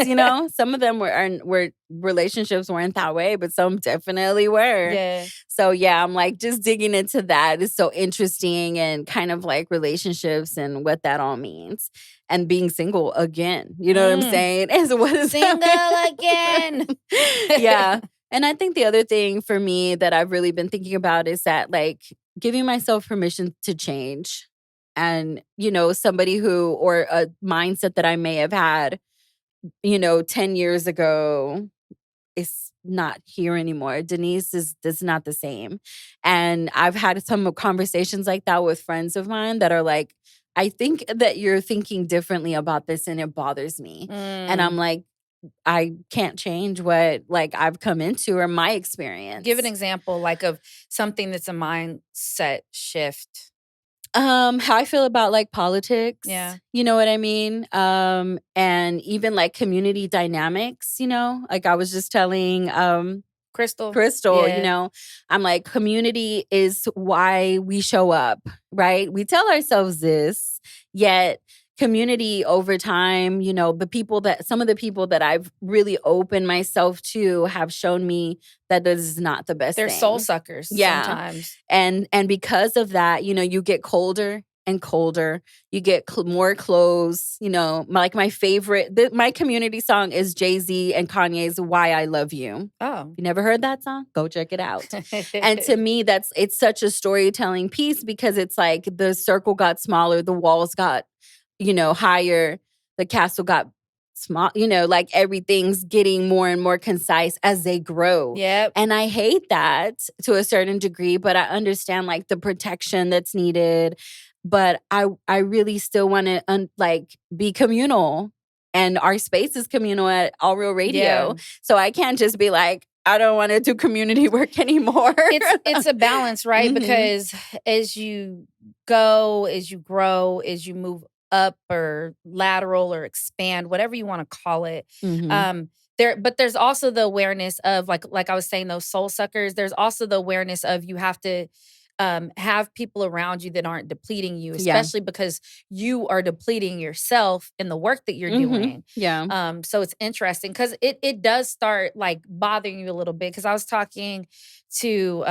some of them were relationships weren't that way, but some definitely were. Yeah. So yeah, I'm like just digging into that is so interesting and kind of like relationships and what that all means. And being single again. You know what I'm saying? And so what is single again? Yeah. And I think the other thing for me that I've really been thinking about is that, like, giving myself permission to change. And, somebody or a mindset that I may have had, 10 years ago is not here anymore. Denise is not the same. And I've had some conversations like that with friends of mine that are like, I think that you're thinking differently about this and it bothers me. And I'm like, I can't change what I've come into or my experience. Give an example of something that's a mindset shift. How I feel about politics. Yeah. You know what I mean? And even community dynamics, I was just telling Crystal, yeah. I'm like, community is why we show up, right? We tell ourselves this, yet community over time, some of the people that I've really opened myself to have shown me that this is not the best thing. They're soul suckers sometimes. And because of that, you get colder and colder. You get more close. My favorite, my community song is Jay-Z and Kanye's Why I Love You. Oh. You never heard that song? Go check it out. And to me, it's such a storytelling piece because it's like the circle got smaller, the walls got higher, the castle got small, everything's getting more and more concise as they grow. Yep. And I hate that to a certain degree, but I understand the protection that's needed. But I really still want to be communal, and our space is communal at All Real Radio. Yeah. So I can't just be like, I don't want to do community work anymore. It's a balance, right? Mm-hmm. Because as you go, as you grow, as you move up or lateral or expand, whatever you want to call it. Mm-hmm. But there's also the awareness of like I was saying, those soul suckers. There's also the awareness of you have to have people around you that aren't depleting you, especially because you are depleting yourself in the work that you're doing. Yeah. So it's interesting because it does start bothering you a little bit. Because I was talking to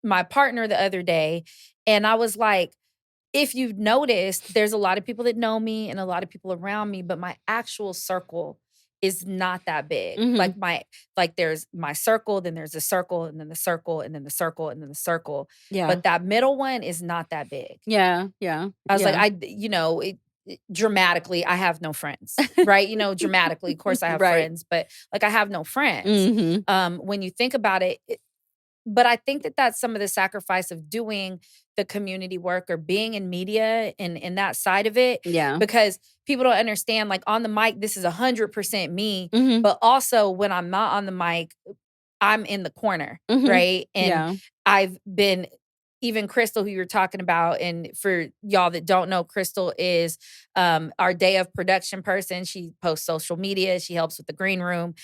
my partner the other day, and I was like, if you've noticed, there's a lot of people that know me and a lot of people around me, but my actual circle is not that big. Mm-hmm. There's my circle, then there's a circle, and then the circle, and then the circle, and then the circle. Yeah. But that middle one is not that big. Yeah. I was dramatically, I have no friends, right? Dramatically, of course I have right. friends, but I have no friends. Mm-hmm. When you think about it, but I think that that's some of the sacrifice of doing the community work or being in media and that side of it. Yeah. Because people don't understand, on the mic, this is 100% me. Mm-hmm. But also when I'm not on the mic, I'm in the corner, mm-hmm. right? And I've been even Crystal, who you were talking about, and for y'all that don't know, Crystal is our day of production person. She posts social media. She helps with the green room.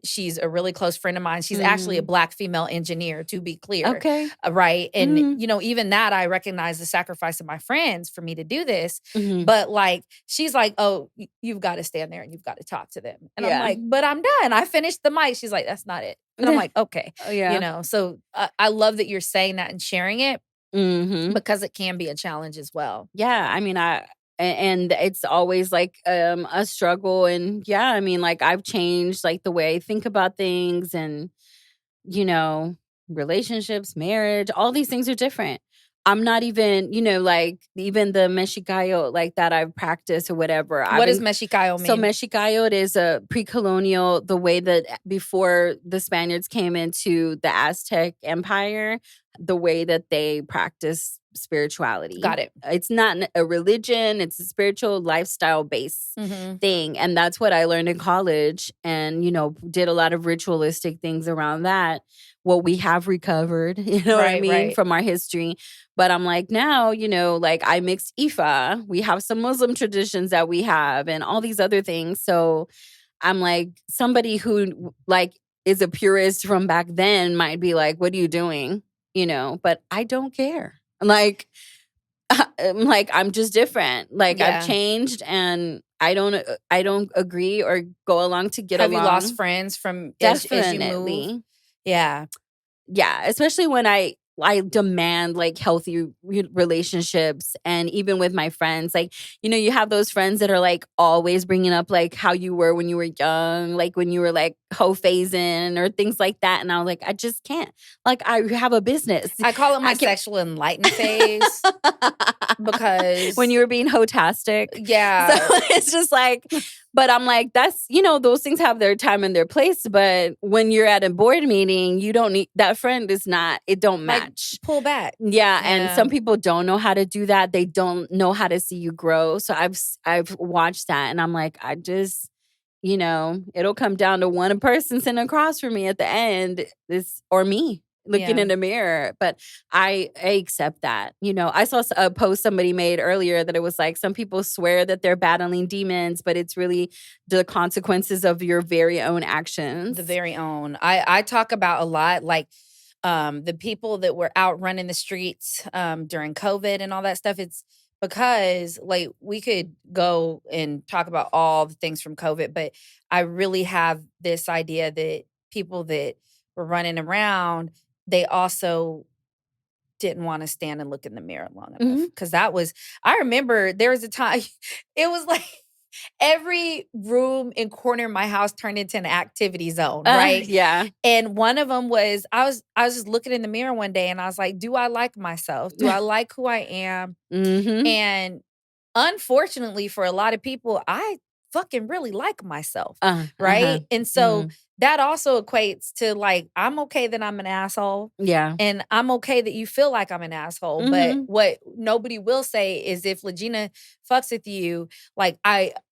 She's a really close friend of mine. She's actually a Black female engineer, to be clear. Okay. Right. And, you know, even that, I recognize the sacrifice of my friends for me to do this. Mm-hmm. But like, she's like, oh, you've got to stand there and you've got to talk to them. And I'm Yeah. like, but I'm done. I finished the mic. She's like, that's not it. And I'm like, okay. Yeah. You know, so I love that you're saying that and sharing it Mm-hmm. because it can be a challenge as well. Yeah. I mean, and it's always like a struggle. And yeah, I mean, like I've changed like the way I think about things, and, you know, relationships, marriage, all these things are different. I'm not even, you know, like even the Mexicayot like that I've practiced or whatever. What does Mexicayot mean? So Mexicayot is a pre-colonial, the way that before the Spaniards came into the Aztec Empire, the way that they practice spirituality. Got it. It's not a religion, it's a spiritual lifestyle based thing. And that's what I learned in college, and, you know, did a lot of ritualistic things around that. What we have recovered, you know what I mean, from our history. But I'm like, now, you know, like I mixed Ifa. We have some Muslim traditions that we have and all these other things. So I'm like, somebody who like is a purist from back then might be like, what are you doing? You know, but I don't care. Like, I'm just different. Like I've changed, and I don't agree or go along to get along. Have you lost friends from Definitely. as you move? Yeah. Yeah, especially when I demand like healthy relationships, and even with my friends, like, you know, you have those friends that are like always bringing up like how you were when you were young, like when you were like hoe phasing or things like that, and I was like, I just can't. Like I have a business. I call it my sexual enlightened phase because when you were being hoe-tastic. Yeah. So it's just like, but I'm like, that's, you know, those things have their time and their place. But when you're at a board meeting, you don't need that friend is not, it don't match. Like, pull back. Yeah. And some people don't know how to do that. They don't know how to see you grow. So I've watched that, and I'm like, I just, you know, it'll come down to one person sitting across from me at the end, or me looking in the mirror. But I accept that. You know, I saw a post somebody made earlier that it was like, some people swear that they're battling demons, but it's really the consequences of your very own actions. The very own. I talk about a lot, like the people that were out running the streets during COVID and all that stuff. It's because like we could go and talk about all the things from COVID, but I really have this idea that people that were running around, they also didn't want to stand and look in the mirror long enough. Because I remember there was a time, it was like every room and corner of my house turned into an activity zone, right? Yeah. And one of them was, I was just looking in the mirror one day and I was like, do I like myself? Do I like who I am? And unfortunately for a lot of people, I fucking really like myself, right? And so that also equates to like, I'm okay that I'm an asshole. Yeah. And I'm okay that you feel like I'm an asshole. But what nobody will say is if LaGina fucks with you, like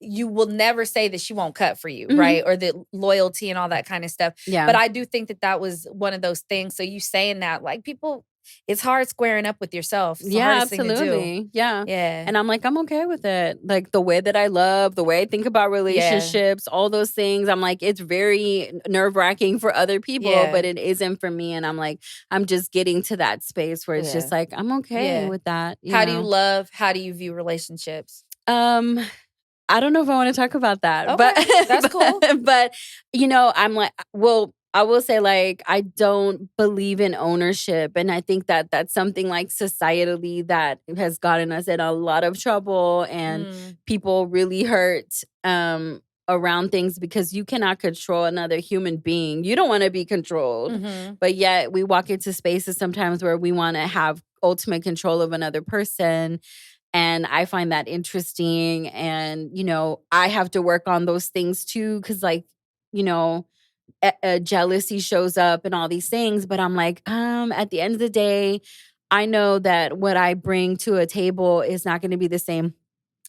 you will never say that she won't cut for you, right? Or the loyalty and all that kind of stuff. Yeah. But I do think that was one of those things. So you saying that, like people, it's hard squaring up with yourself. It's the hardest thing to do. Yeah. Yeah. And I'm like, I'm okay with it. Like the way that I love, the way I think about relationships, all those things. I'm like, it's very nerve-wracking for other people, but it isn't for me. And I'm like, I'm just getting to that space where it's just like, I'm okay with that. How do you view relationships? I don't know if I want to talk about that, Okay, but that's cool. But you know, I'm like, well, I will say like, I don't believe in ownership. And I think that that's something like societally that has gotten us in a lot of trouble, and people really hurt around things because you cannot control another human being. You don't want to be controlled, but yet we walk into spaces sometimes where we want to have ultimate control of another person. And I find that interesting. And, you know, I have to work on those things too. Cause like, you know, jealousy shows up and all these things. But I'm like, at the end of the day, I know that what I bring to a table is not going to be the same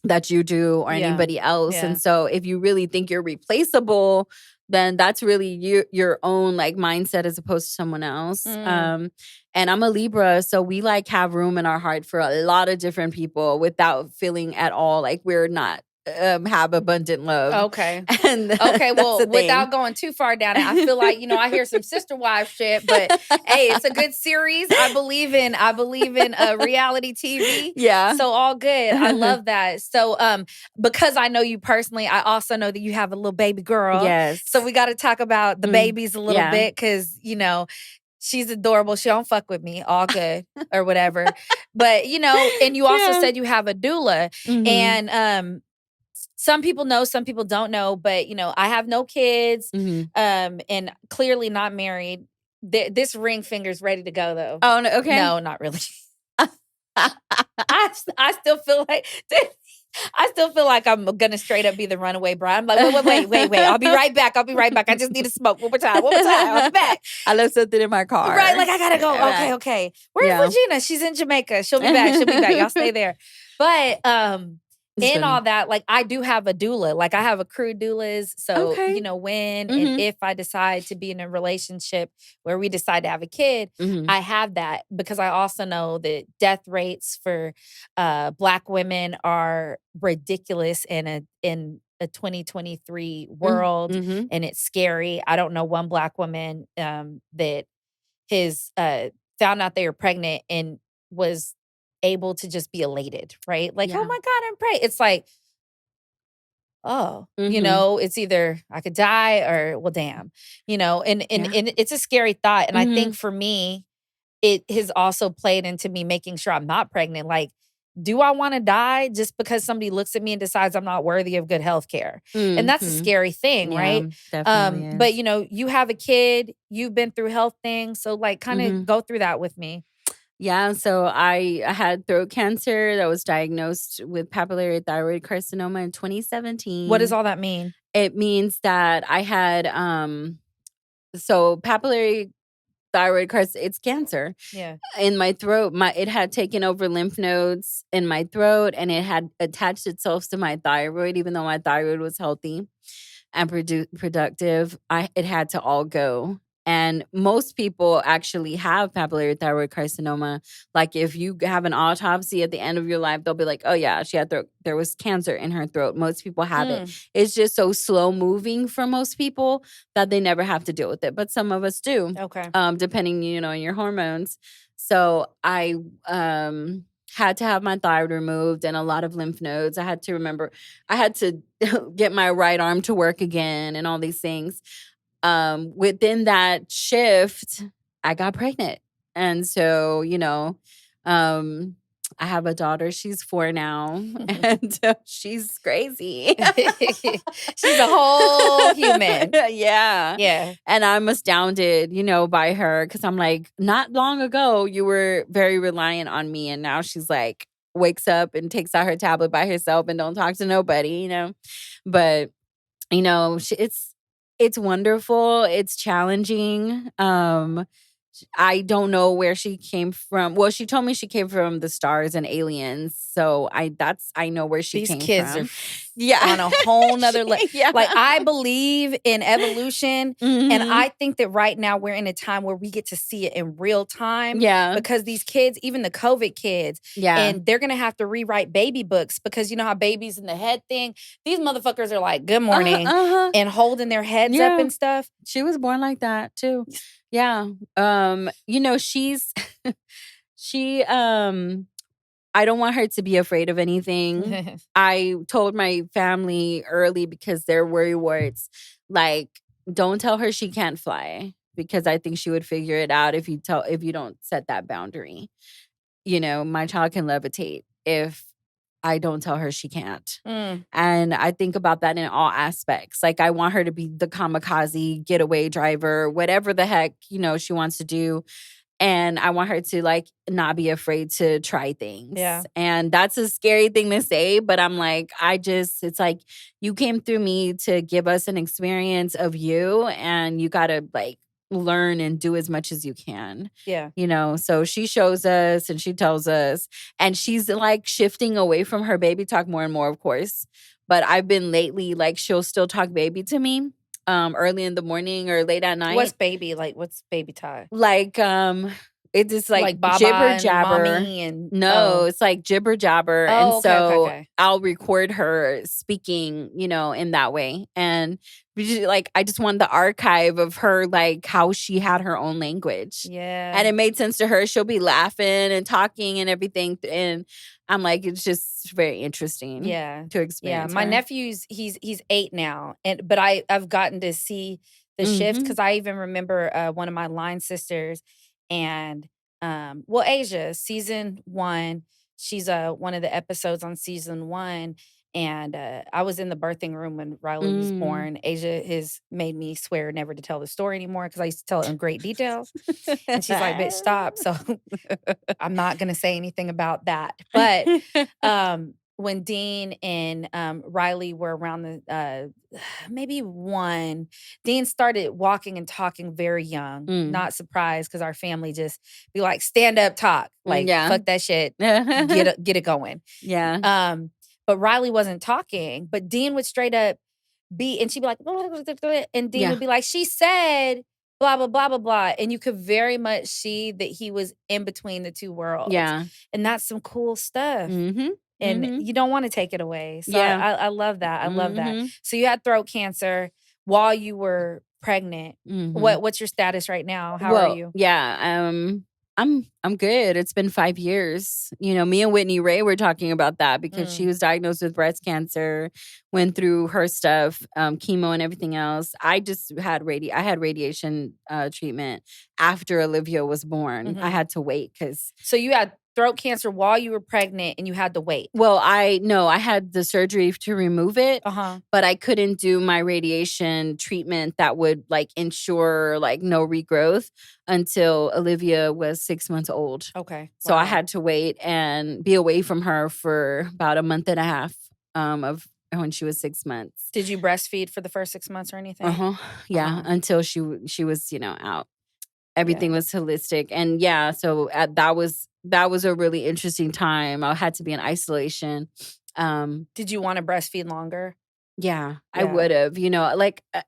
that you do or anybody else. And so if you really think you're replaceable, then that's really your own like mindset as opposed to someone else. And I'm a Libra, so we like have room in our heart for a lot of different people without feeling at all like we're not have abundant love. Okay. And Okay. Well, the thing. without going too far down it, I feel like, I hear some sister wife shit, but hey, it's a good series. I believe in reality TV. Yeah. So all good. I love that. So because I know you personally, I also know that you have a little baby girl. Yes. So we got to talk about the babies a little bit because, she's adorable. She don't fuck with me. All good or whatever. But, and you also said you have a doula. And some people know, some people don't know, but I have no kids, and clearly not married. This ring finger's ready to go though. Oh, no, okay. No, not really. I still feel like I'm gonna straight up be the runaway bride. I'm like, wait. I'll be right back. I just need to smoke one more time. I'll be back. I left something in my car. Right, like I gotta go. Okay. Where's LaGina? She's in Jamaica. She'll be back. Y'all stay there. But in all that, like I do have a doula. Like I have a crew doulas. So, when and if I decide to be in a relationship where we decide to have a kid, I have that because I also know that death rates for Black women are ridiculous in a 2023 world, and it's scary. I don't know one Black woman that has found out they were pregnant and was able to just be elated, right? Like, oh my God, I'm pregnant. It's like, it's either I could die or, well, damn, and it's a scary thought. And I think for me, it has also played into me making sure I'm not pregnant. Like, do I want to die just because somebody looks at me and decides I'm not worthy of good health care? And that's a scary thing, right? Definitely but you have a kid, you've been through health things. So like kind of go through that with me. Yeah, so I had throat cancer that was diagnosed with papillary thyroid carcinoma in 2017. What does all that mean? It means that I had so papillary thyroid carcinoma, it's cancer. Yeah. In my throat, it had taken over lymph nodes in my throat and it had attached itself to my thyroid, even though my thyroid was healthy and productive. It had to all go. And most people actually have papillary thyroid carcinoma. Like if you have an autopsy at the end of your life, they'll be like, oh yeah, there was cancer in her throat. Most people have it. It's just so slow moving for most people that they never have to deal with it. But some of us do. Okay. Depending, on your hormones. So I had to have my thyroid removed and a lot of lymph nodes. I had to get my right arm to work again and all these things. Within that shift, I got pregnant. And so, I have a daughter. She's 4 now. And she's crazy. She's a whole human. Yeah. Yeah. And I'm astounded, by her. Because I'm like, not long ago, you were very reliant on me. And now she's like, wakes up and takes out her tablet by herself and don't talk to nobody, But, it's wonderful. It's challenging. I don't know where she came from. Well, she told me she came from the stars and aliens. So I know where she came from. These kids are on a whole nother level. Like I believe in evolution. And I think that right now we're in a time where we get to see it in real time. Yeah. Because these kids, even the COVID kids, and they're going to have to rewrite baby books because you know how babies in the head thing, these motherfuckers are like, good morning, and holding their heads up and stuff. She was born like that too. Yeah. She I don't want her to be afraid of anything. I told my family early because their worry words, like, don't tell her she can't fly because I think she would figure it out if you don't set that boundary. My child can levitate if I don't tell her she can't. And I think about that in all aspects. Like I want her to be the kamikaze getaway driver, whatever the heck, she wants to do. And I want her to like not be afraid to try things. Yeah. And that's a scary thing to say, but I'm like, it's like you came through me to give us an experience of you and you got to like learn and do as much as you can. Yeah. So she shows us and she tells us and she's like shifting away from her baby talk more and more, of course. But I've been lately, like she'll still talk baby to me. early in the morning or late at night. What's baby? Like, what's baby talk? Like, it's just like Baba jibber and jabber. mommy and No, it's like jibber jabber. And so okay. I'll record her speaking, in that way. And I just wanted the archive of her, like how she had her own language. Yeah. And it made sense to her. She'll be laughing and talking and everything. And I'm like, it's just very interesting to experience. Yeah. My her. nephew's he's 8 now. But I've gotten to see the shift because I even remember one of my line sisters and Asia, season 1, she's one of the episodes on season 1. And I was in the birthing room when Riley was born. Asia has made me swear never to tell the story anymore because I used to tell it in great detail. And she's like, bitch, stop. So I'm not going to say anything about that. But when Dean and Riley were around the maybe 1, Dean started walking and talking very young. Not surprised because our family just be like, stand up, talk. Like, fuck that shit. Get it going. Yeah. But Riley wasn't talking. But Dean would straight up and she'd be like, and Dean would be like, she said blah, blah, blah, blah, blah. And you could very much see that he was in between the two worlds. Yeah. And that's some cool stuff. And you don't want to take it away. So Yeah. I love that. I love that. So you had throat cancer while you were pregnant. What's your status right now? How are you? Yeah. I'm good. It's been 5 years. Me and Whitney Rae were talking about that because she was diagnosed with breast cancer, went through her stuff, chemo and everything else. I just had radiation treatment after Olivia was born. I had to wait because. So you had throat cancer while you were pregnant and you had to wait. Well, I had the surgery to remove it, but I couldn't do my radiation treatment that would ensure no regrowth until Olivia was 6 months old. Okay. So I had to wait and be away from her for about a month and a half of when she was 6 months. Did you breastfeed for the first 6 months or anything? Yeah, until she was out. Everything was holistic. And so that was a really interesting time. I had to be in isolation. Did you want to breastfeed longer? Yeah. I would have,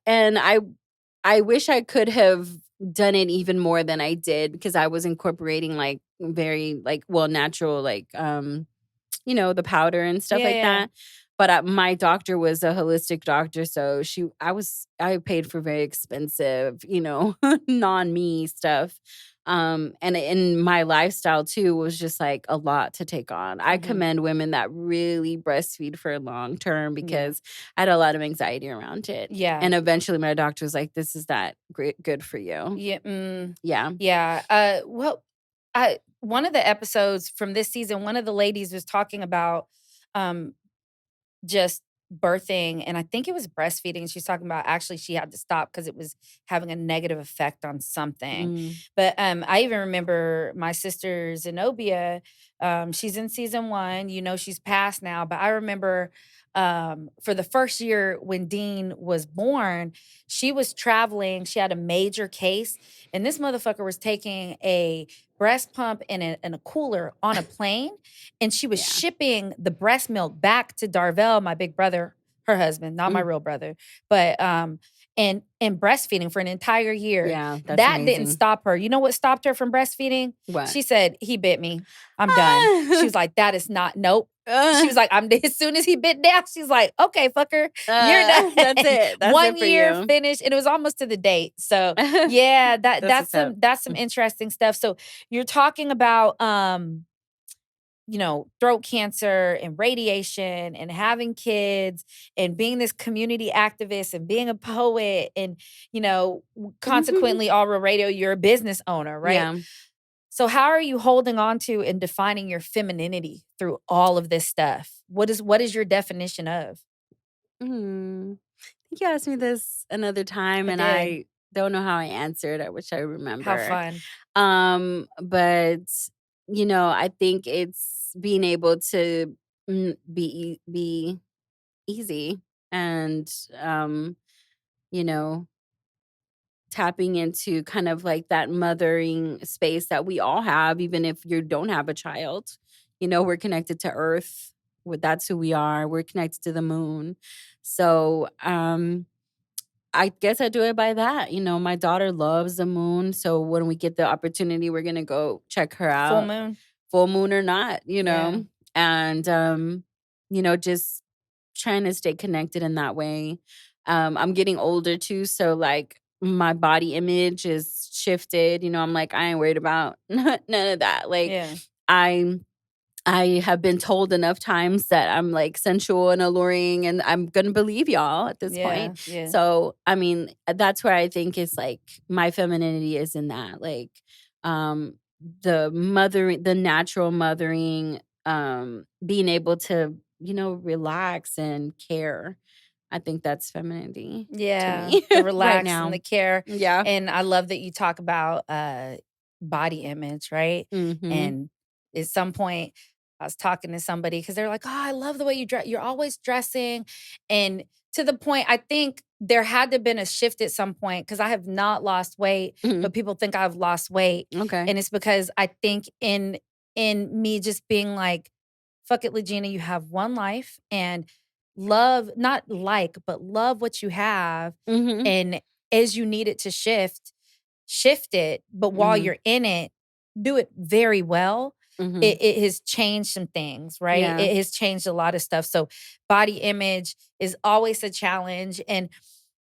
and I wish I could have done it even more than I did because I was incorporating very natural, the powder and stuff that. But my doctor was a holistic doctor, so I paid for very expensive, non-me stuff. And in my lifestyle too was just a lot to take on. I commend women that really breastfeed for long term because I had a lot of anxiety around it. Yeah. And eventually my doctor was like, this is not good for you. Yeah. Yeah. Yeah. One of the episodes from this season, one of the ladies was talking about just birthing, and I think it was breastfeeding. She's talking about actually she had to stop because it was having a negative effect on something. But I even remember my sister Zenobia. She's in season 1. She's passed now, but I remember for the first year when Dean was born, she was traveling. She had a major case, and this motherfucker was taking a breast pump and a cooler on a plane, and she was shipping the breast milk back to Darvell, my big brother, her husband, not my real brother, but and breastfeeding for an entire year. Yeah, that's that amazing. didn't stop her. You know what stopped her from breastfeeding? What? She said, he bit me. I'm done. She was like, that is not, nope. She was like, as soon as he bit down, she's like, okay, fucker, you're done. That's it. That's 1 it for year you. finished, and it was almost to the date. So yeah, that's some interesting stuff. So you're talking about throat cancer and radiation and having kids and being this community activist and being a poet and consequently Aura Radio, you're a business owner, right? Yeah. So how are you holding on to and defining your femininity through all of this stuff? What is your definition of? I think you asked me this another time, and I don't know how I answered. I wish I remember. How fun. But I think it's being able to be easy and tapping into kind of that mothering space that we all have, even if you don't have a child. We're connected to Earth. That's who we are. We're connected to the moon. So I guess I do it by that. My daughter loves the moon. So when we get the opportunity, we're going to go check her Full out, moon. full moon or not, Yeah. and, just trying to stay connected in that way. I'm getting older too. So like my body image is shifted. I'm like, I ain't worried about none of that. Like Yeah. I I have been told enough times that I'm like sensual and alluring, and I'm gonna believe y'all at this Yeah. point. Yeah. So, I mean, that's where I think is like my femininity is in that, like, um, the natural mothering, being able to, relax and care. I think that's femininity to Yeah. me The right relax and now. the care. Yeah. And I love that you talk about body image, right? Mhm. And at some point, I was talking to somebody because they're like, "Oh, I love the way you dress. You're always dressing." And to the point, I think there had to have been a shift at some point because I have not lost weight, Mhm. but people think I've lost weight. Okay. And it's because I think in me just being like, fuck it, LaGina, you have one life and love, not like, but love what you have. Mhm. And as you need it to shift it. But while Mhm. you're in it, do it very well. Mhm. It has changed some things, right? Yeah. It has changed a lot of stuff. So body image is always a challenge. And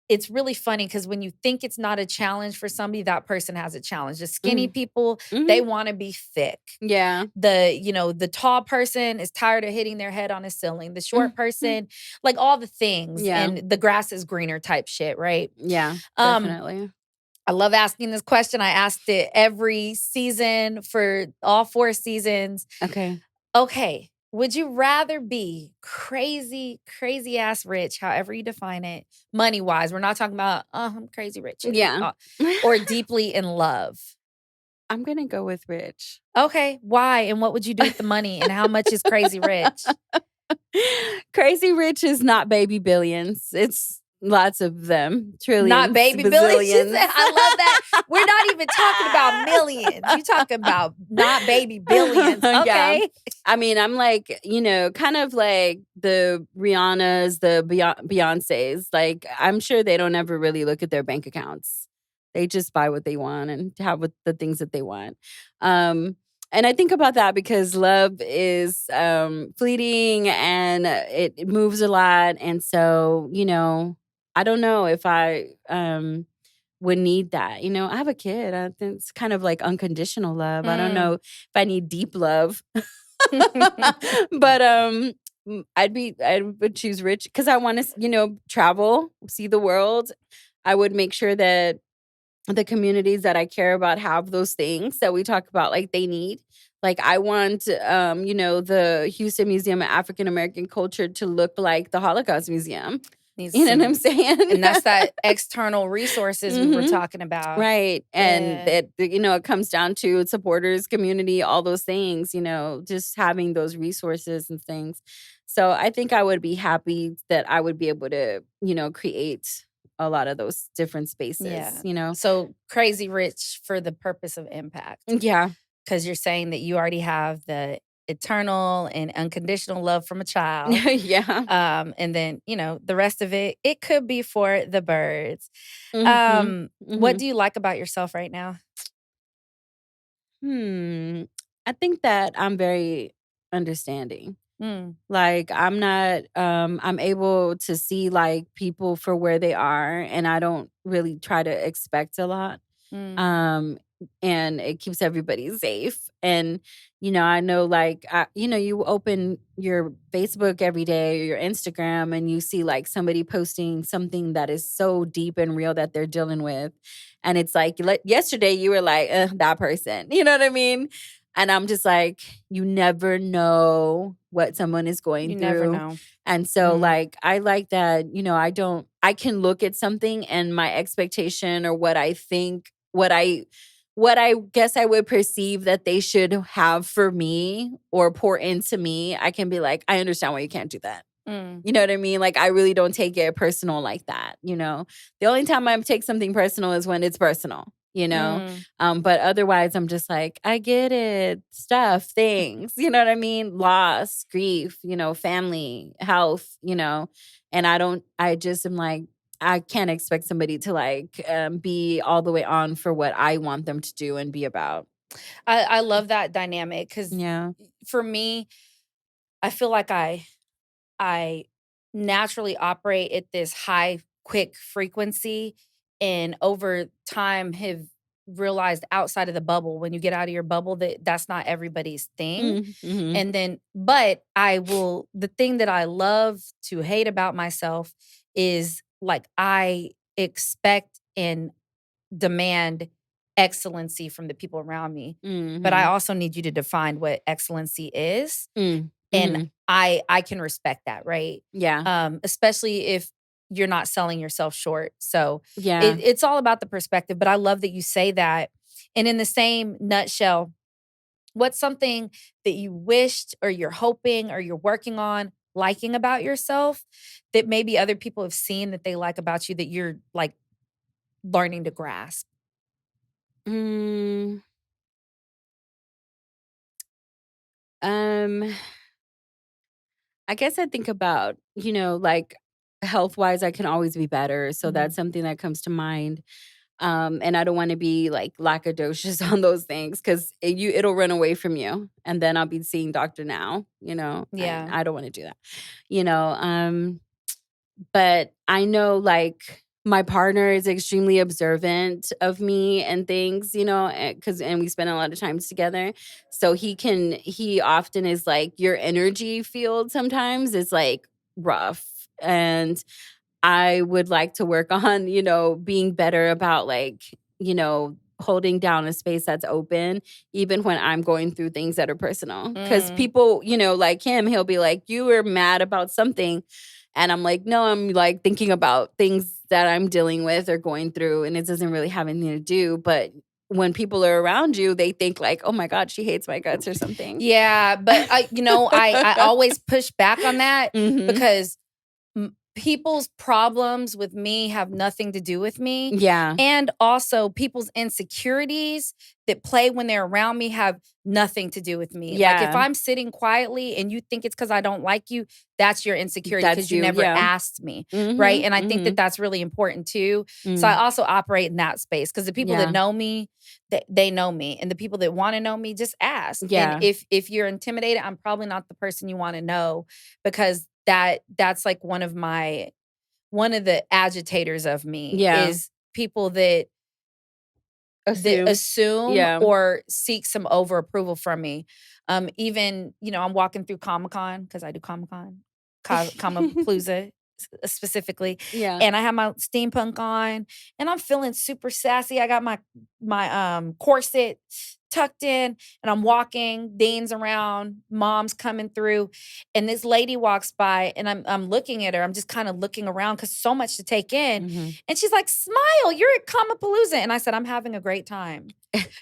it's really funny because when you think it's not a challenge for somebody, that person has a challenge. The skinny Mhm. people, they Mhm. want to be thick. Yeah. The tall person is tired of hitting their head on a ceiling. The short Mhm. person, like all the things, Yeah. and the grass is greener type shit, right? Yeah, Um, definitely. I love asking this question. I asked it every season for all 4 seasons. Okay. Okay, would you rather be crazy, crazy ass rich, however you define it, money wise? We're not talking about, oh, I'm crazy rich, Yeah. or deeply in love. I'm gonna go with rich. Okay, why? And what would you do with the money? And how much is crazy rich? Crazy rich is not baby billions. It's lots of them. Not Trillions, baby billions. She said, bazillions. I love that. We're not even talking about millions. You talking about not baby billions. Yeah. Okay. I mean, I'm like, kind of like the Rihannas, the Beyoncés. Like, I'm sure they don't ever really look at their bank accounts. They just buy what they want and have the things that they want. And I think about that because love is fleeting and it moves a lot. And so, I don't know if I would need that. I have a kid. I think it's kind of like unconditional love. I don't Mm. know if I need deep love. But I would choose rich because I want to, travel, see the world. I would make sure that the communities that I care about have those things that we talk about, like they need. Like I want, the Houston Museum of African American Culture to look like the Holocaust Museum. Needs You know what I'm some, saying? and that's that external resources we were Mhm. talking about. Right. And Yeah. that, it comes down to supporters, community, all those things, just having those resources and things. So I think I would be happy that I would be able to, create a lot of those different Yeah. spaces. So crazy rich for the purpose of impact. Yeah. Because you're saying that you already have the eternal and unconditional love from a child. Yeah. And then, the rest of it, it could be for the birds. Mhm. What Mhm. do you like about yourself right now? I think that I'm very understanding. Mm, Like I'm able to see like people for where they are and I don't really try to expect a lot. mm, Um and it keeps everybody safe. And I know like you open your Facebook every day or your Instagram and you see like somebody posting something that is so deep and real that they're dealing with. And it's like yesterday you were like, that person. You know what I mean? And I'm just like, you never know what someone is going you never through. know. And so, Mm, like, I like that, I can look at something and my expectation or what I think, what I guess I would perceive that they should have for me or pour into me, I can be like, I understand why you can't do that. mm, You know what I mean? Like, I really don't take it personal like that. The only time I take something personal is when it's personal. mm. But otherwise, I'm just like, I get it. Stuff, things, you know what I mean? Loss, grief, family, health. And I just am like, I can't expect somebody to like be all the way on for what I want them to do and be about. I love that dynamic because Yeah. for me, I feel like I naturally operate at this high, quick frequency, and over time have realized outside of the bubble, when you get out of your bubble, that that's not everybody's thing. Mm-hmm. And then, but the thing that I love to hate about myself is like I expect and demand excellency from the people around me. But I Mm-hmm. also need you to define what excellency is. And Mm-hmm. I can respect that, right? Yeah. Especially if you're not selling yourself short. So Yeah. it's all about the perspective. But I love that you say that. And in the same nutshell, what's something that you wished or you're hoping or you're working on liking about yourself that maybe other people have seen that they like about you that you're like learning to grasp? Mm, um, I guess I think about, like health wise, I can always be better. So Mhm. that's something that comes to mind. And I don't want to be like lackadaisical on those things because it'll run away from you. And then I'll be seeing doctor now, and Yeah. I don't want to do that, you know. But I know like my partner is extremely observant of me and things, and we spend a lot of time together. So he often is like, your energy field sometimes is like rough. And I would like to work on, being better about like, holding down a space that's open, even when I'm going through things that are personal. Cause Mm. people, like him, he'll be like, you were mad about something. And I'm like, no, I'm like thinking about things that I'm dealing with or going through, and it doesn't really have anything to do. But when people are around you, they think like, oh my God, she hates my guts or something. Yeah, but I always push back on that Hmm. because people's problems with me have nothing to do with me. Yeah. And also, people's insecurities that play when they're around me have nothing to do with me. Like, if Yeah. I'm sitting quietly and you think it's because I don't like you, that's your insecurity That's because you you. never Yeah. asked me. Right. Mhm, And I think that mhm, that's really important too. So I mm, also operate in that space because the people that yeah, know me, they know me. And the people that want to know me, just ask. And yeah, if you're intimidated, I'm probably not the person you want to know because that's like one of the agitators of me yeah, is people that assume, assume yeah, or seek some over approval from me. Even, I'm walking through Comic-Con because I do Comic-Con, Comapalooza specifically, yeah, and I have my steampunk on, and I'm feeling super sassy. I got my corset tucked in, and I'm walking. Dean's around, mom's coming through, and this lady walks by, and I'm looking at her. I'm just kind of looking around because so much to take in, mhm, and she's like, "Smile, you're at Comapalooza," and I said, "I'm having a great time."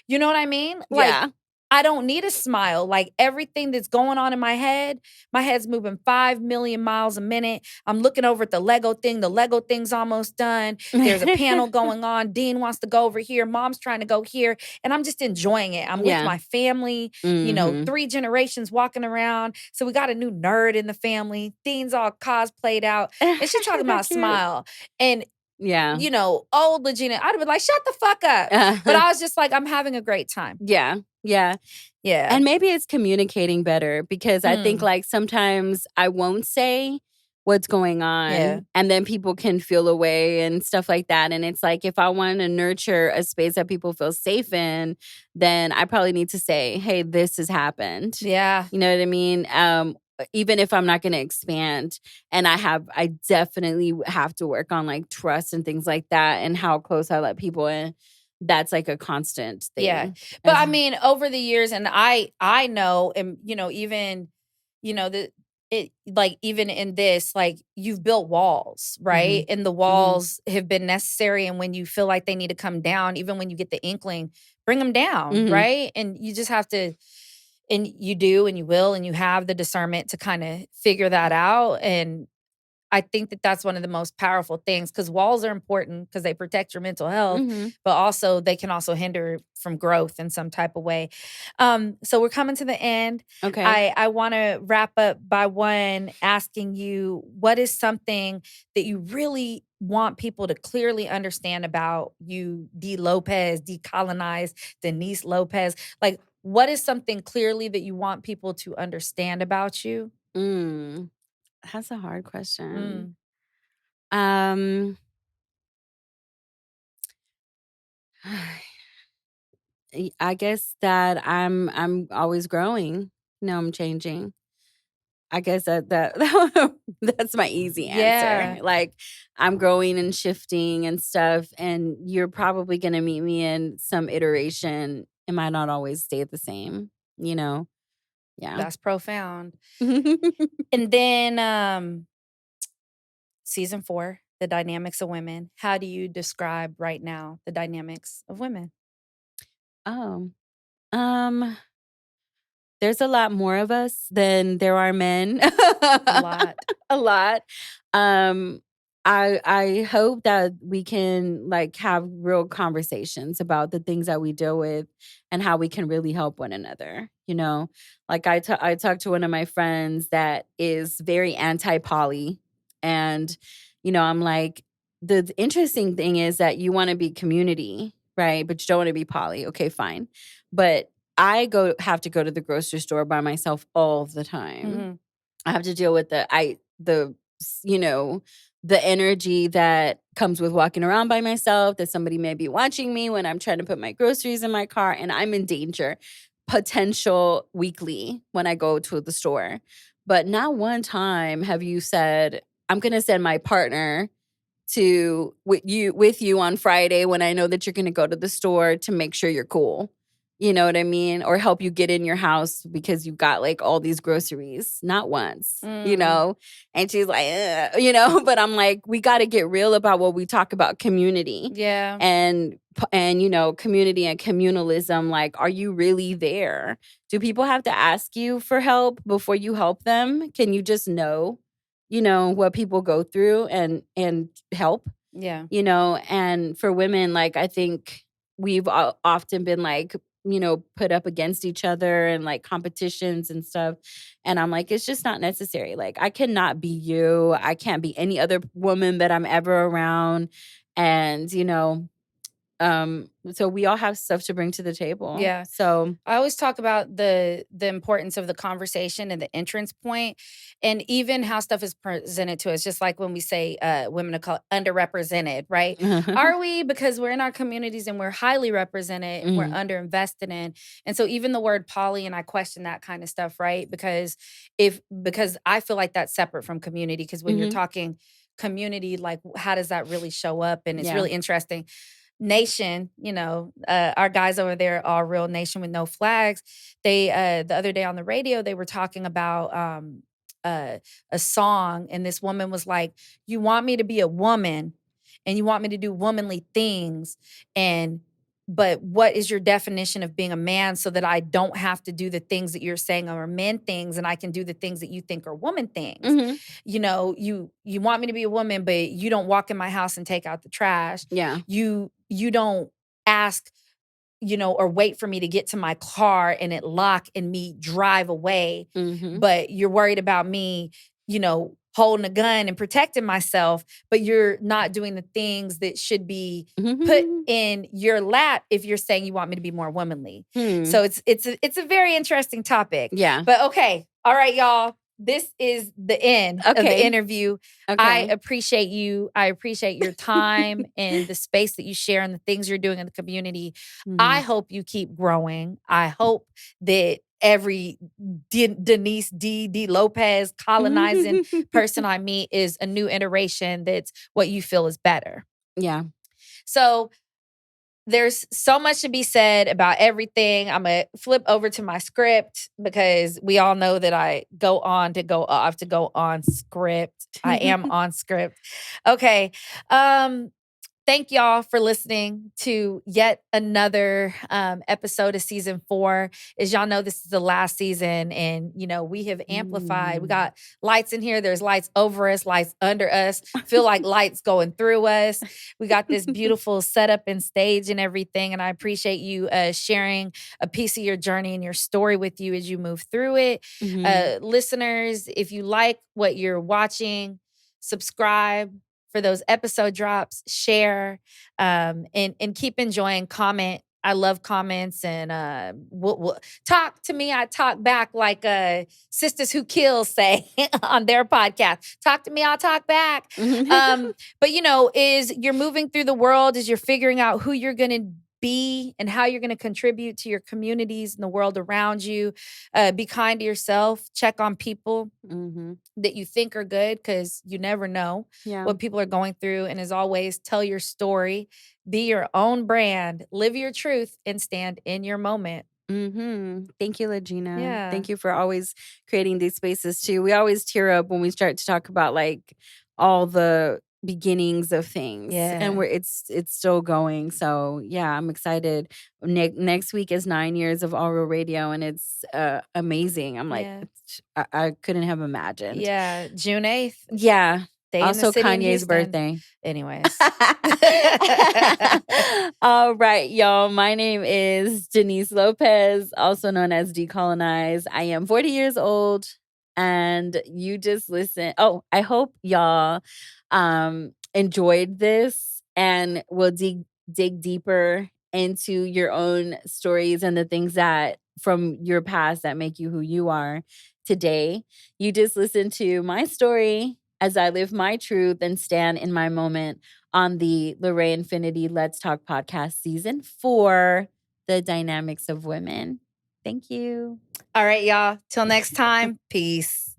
You know what I mean? Like, yeah, I don't need a smile. Like, everything that's going on in my head's moving 5 million miles a minute. I'm looking over at the Lego thing. The Lego thing's almost done. There's a panel going on. Dean wants to go over here. Mom's trying to go here. And I'm just enjoying it. I'm with yeah, my family, mhm, 3 generations walking around. So we got a new nerd in the family. Dean's all cosplayed out. And she's talking so about cute, smile. And yeah, old LaGina, I'd have been like, shut the fuck up. But I was just like, I'm having a great time. yeah, yeah. Yeah. And maybe it's communicating better because I think Mm, like sometimes I won't say what's going yeah. on and then people can feel away and stuff like that. And it's like if I want to nurture a space that people feel safe in, then I probably need to say, hey, this has happened. Yeah. You know what I mean? Even if I'm not going to expand, and I definitely have to work on like trust and things like that and how close I let people in. That's like a constant Yeah. thing. But As I mean, over the years, and I know, and even, the it like even in this, like you've built walls, right? Mhm. And the Mhm. walls have been necessary. And when you feel like they need to come down, even when you get the inkling, bring them down, Mhm. right? And you just have to, and you do, and you will, and you have the discernment to kind of figure that out. And I think that that's one of the most powerful things, because walls are important because they protect your mental health, Mm-hmm. but also they can also hinder from growth in some type of way. So we're coming to the end. Okay. I want to wrap up by asking you, what is something that you really want people to clearly understand about you, D. Lopez, decolonize, Deniz Lopez? Like, what is something clearly that you want people to understand about you? That's a hard question. Mm. I guess that I'm always growing. No, I'm changing. I guess that that's my easy answer. Yeah, Like, I'm growing and shifting and stuff, and you're probably gonna meet me in some iteration. It might not always stay the same, you know? Yeah. that's profound. And then season 4, the dynamics of women. How do you describe right now the dynamics of women? Oh. Um There's a lot more of us than there are men. A lot. A lot. Um, I hope that we can, like, have real conversations about the things that we deal with and how we can really help one another, you know? Like, I talked to one of my friends that is very anti-poly, and, I'm like, the interesting thing is that you wanna be community, right? But you don't wanna be poly. Okay, fine. But have to go to the grocery store by myself all the time. Mhm. I have to deal with the you know, the energy that comes with walking around by myself, that somebody may be watching me when I'm trying to put my groceries in my car, and I'm in danger, potential weekly when I go to the store. But not one time have you said, I'm gonna send my partner with you on Friday when I know that you're gonna go to the store to make sure you're cool. You know what I mean? Or help you get in your house because you got, like, all these groceries. Not once, Mm. And she's like, "Ugh," but I'm like, we gotta get real about what we talk about community Yeah. and community and communalism. Like, are you really there? Do people have to ask you for help before you help them? Can you just know, what people go through and help? Yeah. And for women, like, I think we've often been, like, put up against each other and, like, competitions and stuff. And I'm like, it's just not necessary. Like, I cannot be you. I can't be any other woman that I'm ever around. And, so we all have stuff to bring to the table. Yeah. So, I always talk about the importance of the conversation and the entrance point, and even how stuff is presented to us. Just like when we say women are called underrepresented, right? Are we? Because we're in our communities and we're highly represented, we're mhm, underinvested in. And so even the word poly, and I question that kind of stuff, right? Because I feel like that's separate from community. Because when you're mhm, talking community, like, how does that really show up? And it's yeah. really interesting. Nation, our guys over there, All Real Nation with No Flags. They the other day on the radio, they were talking about uh, a song, and this woman was like, "You want me to be a woman, and you want me to do womanly things, and but what is your definition of being a man, so that I don't have to do the things that you're saying are men things, and I can do the things that you think are woman things? Mhm, You want me to be a woman, but you don't walk in my house and take out the trash. yeah. You don't ask, or wait for me to get to my car and it lock and me drive away, Mhm. but you're worried about me, holding a gun and protecting myself, but you're not doing the things that should be put in your lap if you're saying you want me to be more womanly." Hmm. So it's a very interesting topic. Yeah. But okay, all right, y'all. This is the end of the Okay. interview. I Okay. appreciate you. I appreciate your time and the space that you share and the things you're doing in the community. I Mhm. hope you keep growing. I hope that every Denise D. Lopez colonizing person I meet is a new iteration that's what you feel is better. Yeah. So there's so much to be said about everything. I'm going to flip over to my script because we all know that I go on to go off to go on script. I am on script. Okay. Thank y'all for listening to yet another episode of season 4. As y'all know, this is the last season, and we have amplified. We got lights in here. There's lights over us, lights under us. Feel like lights going through us. We got this beautiful setup and stage and everything, and I appreciate you sharing a piece of your journey and your story with you as you move through it. Listeners, if you like what you're watching, subscribe for those episode drops, share, and keep enjoying. Comment. I love comments, and we'll talk to me. I talk back like Sisters Who Kill say on their podcast. Talk to me, I'll talk back. But is you're moving through the world, as you're figuring out who you're going to be and how you're going to contribute to your communities and the world around you. Be kind to yourself. Check on people that you think are good, because you never know what people are going through. And as always, tell your story. Be your own brand. Live your truth and stand in your moment. Thank you, LaGina. Yeah. Thank you for always creating these spaces too. We always tear up when we start to talk about like all the beginnings of things, and it's still going. So yeah, I'm excited. Next week is 9 years of oral radio, and it's amazing. I'm like, I couldn't have imagined. Yeah, June 8th. Yeah. Day also Kanye's Houston. birthday. Anyways. All right, y'all. My name is Deniz Lopez, also known as Decolonize. I am 40 years old, and you just listen. Oh, I hope y'all enjoyed this and will dig deeper into your own stories and the things that from your past that make you who you are today. You just listened to my story as I live my truth and stand in my moment on the LaRae Infinity Let's Talk podcast season 4, The Dynamics of Women. Thank you. All right, y'all. Till next time. Peace.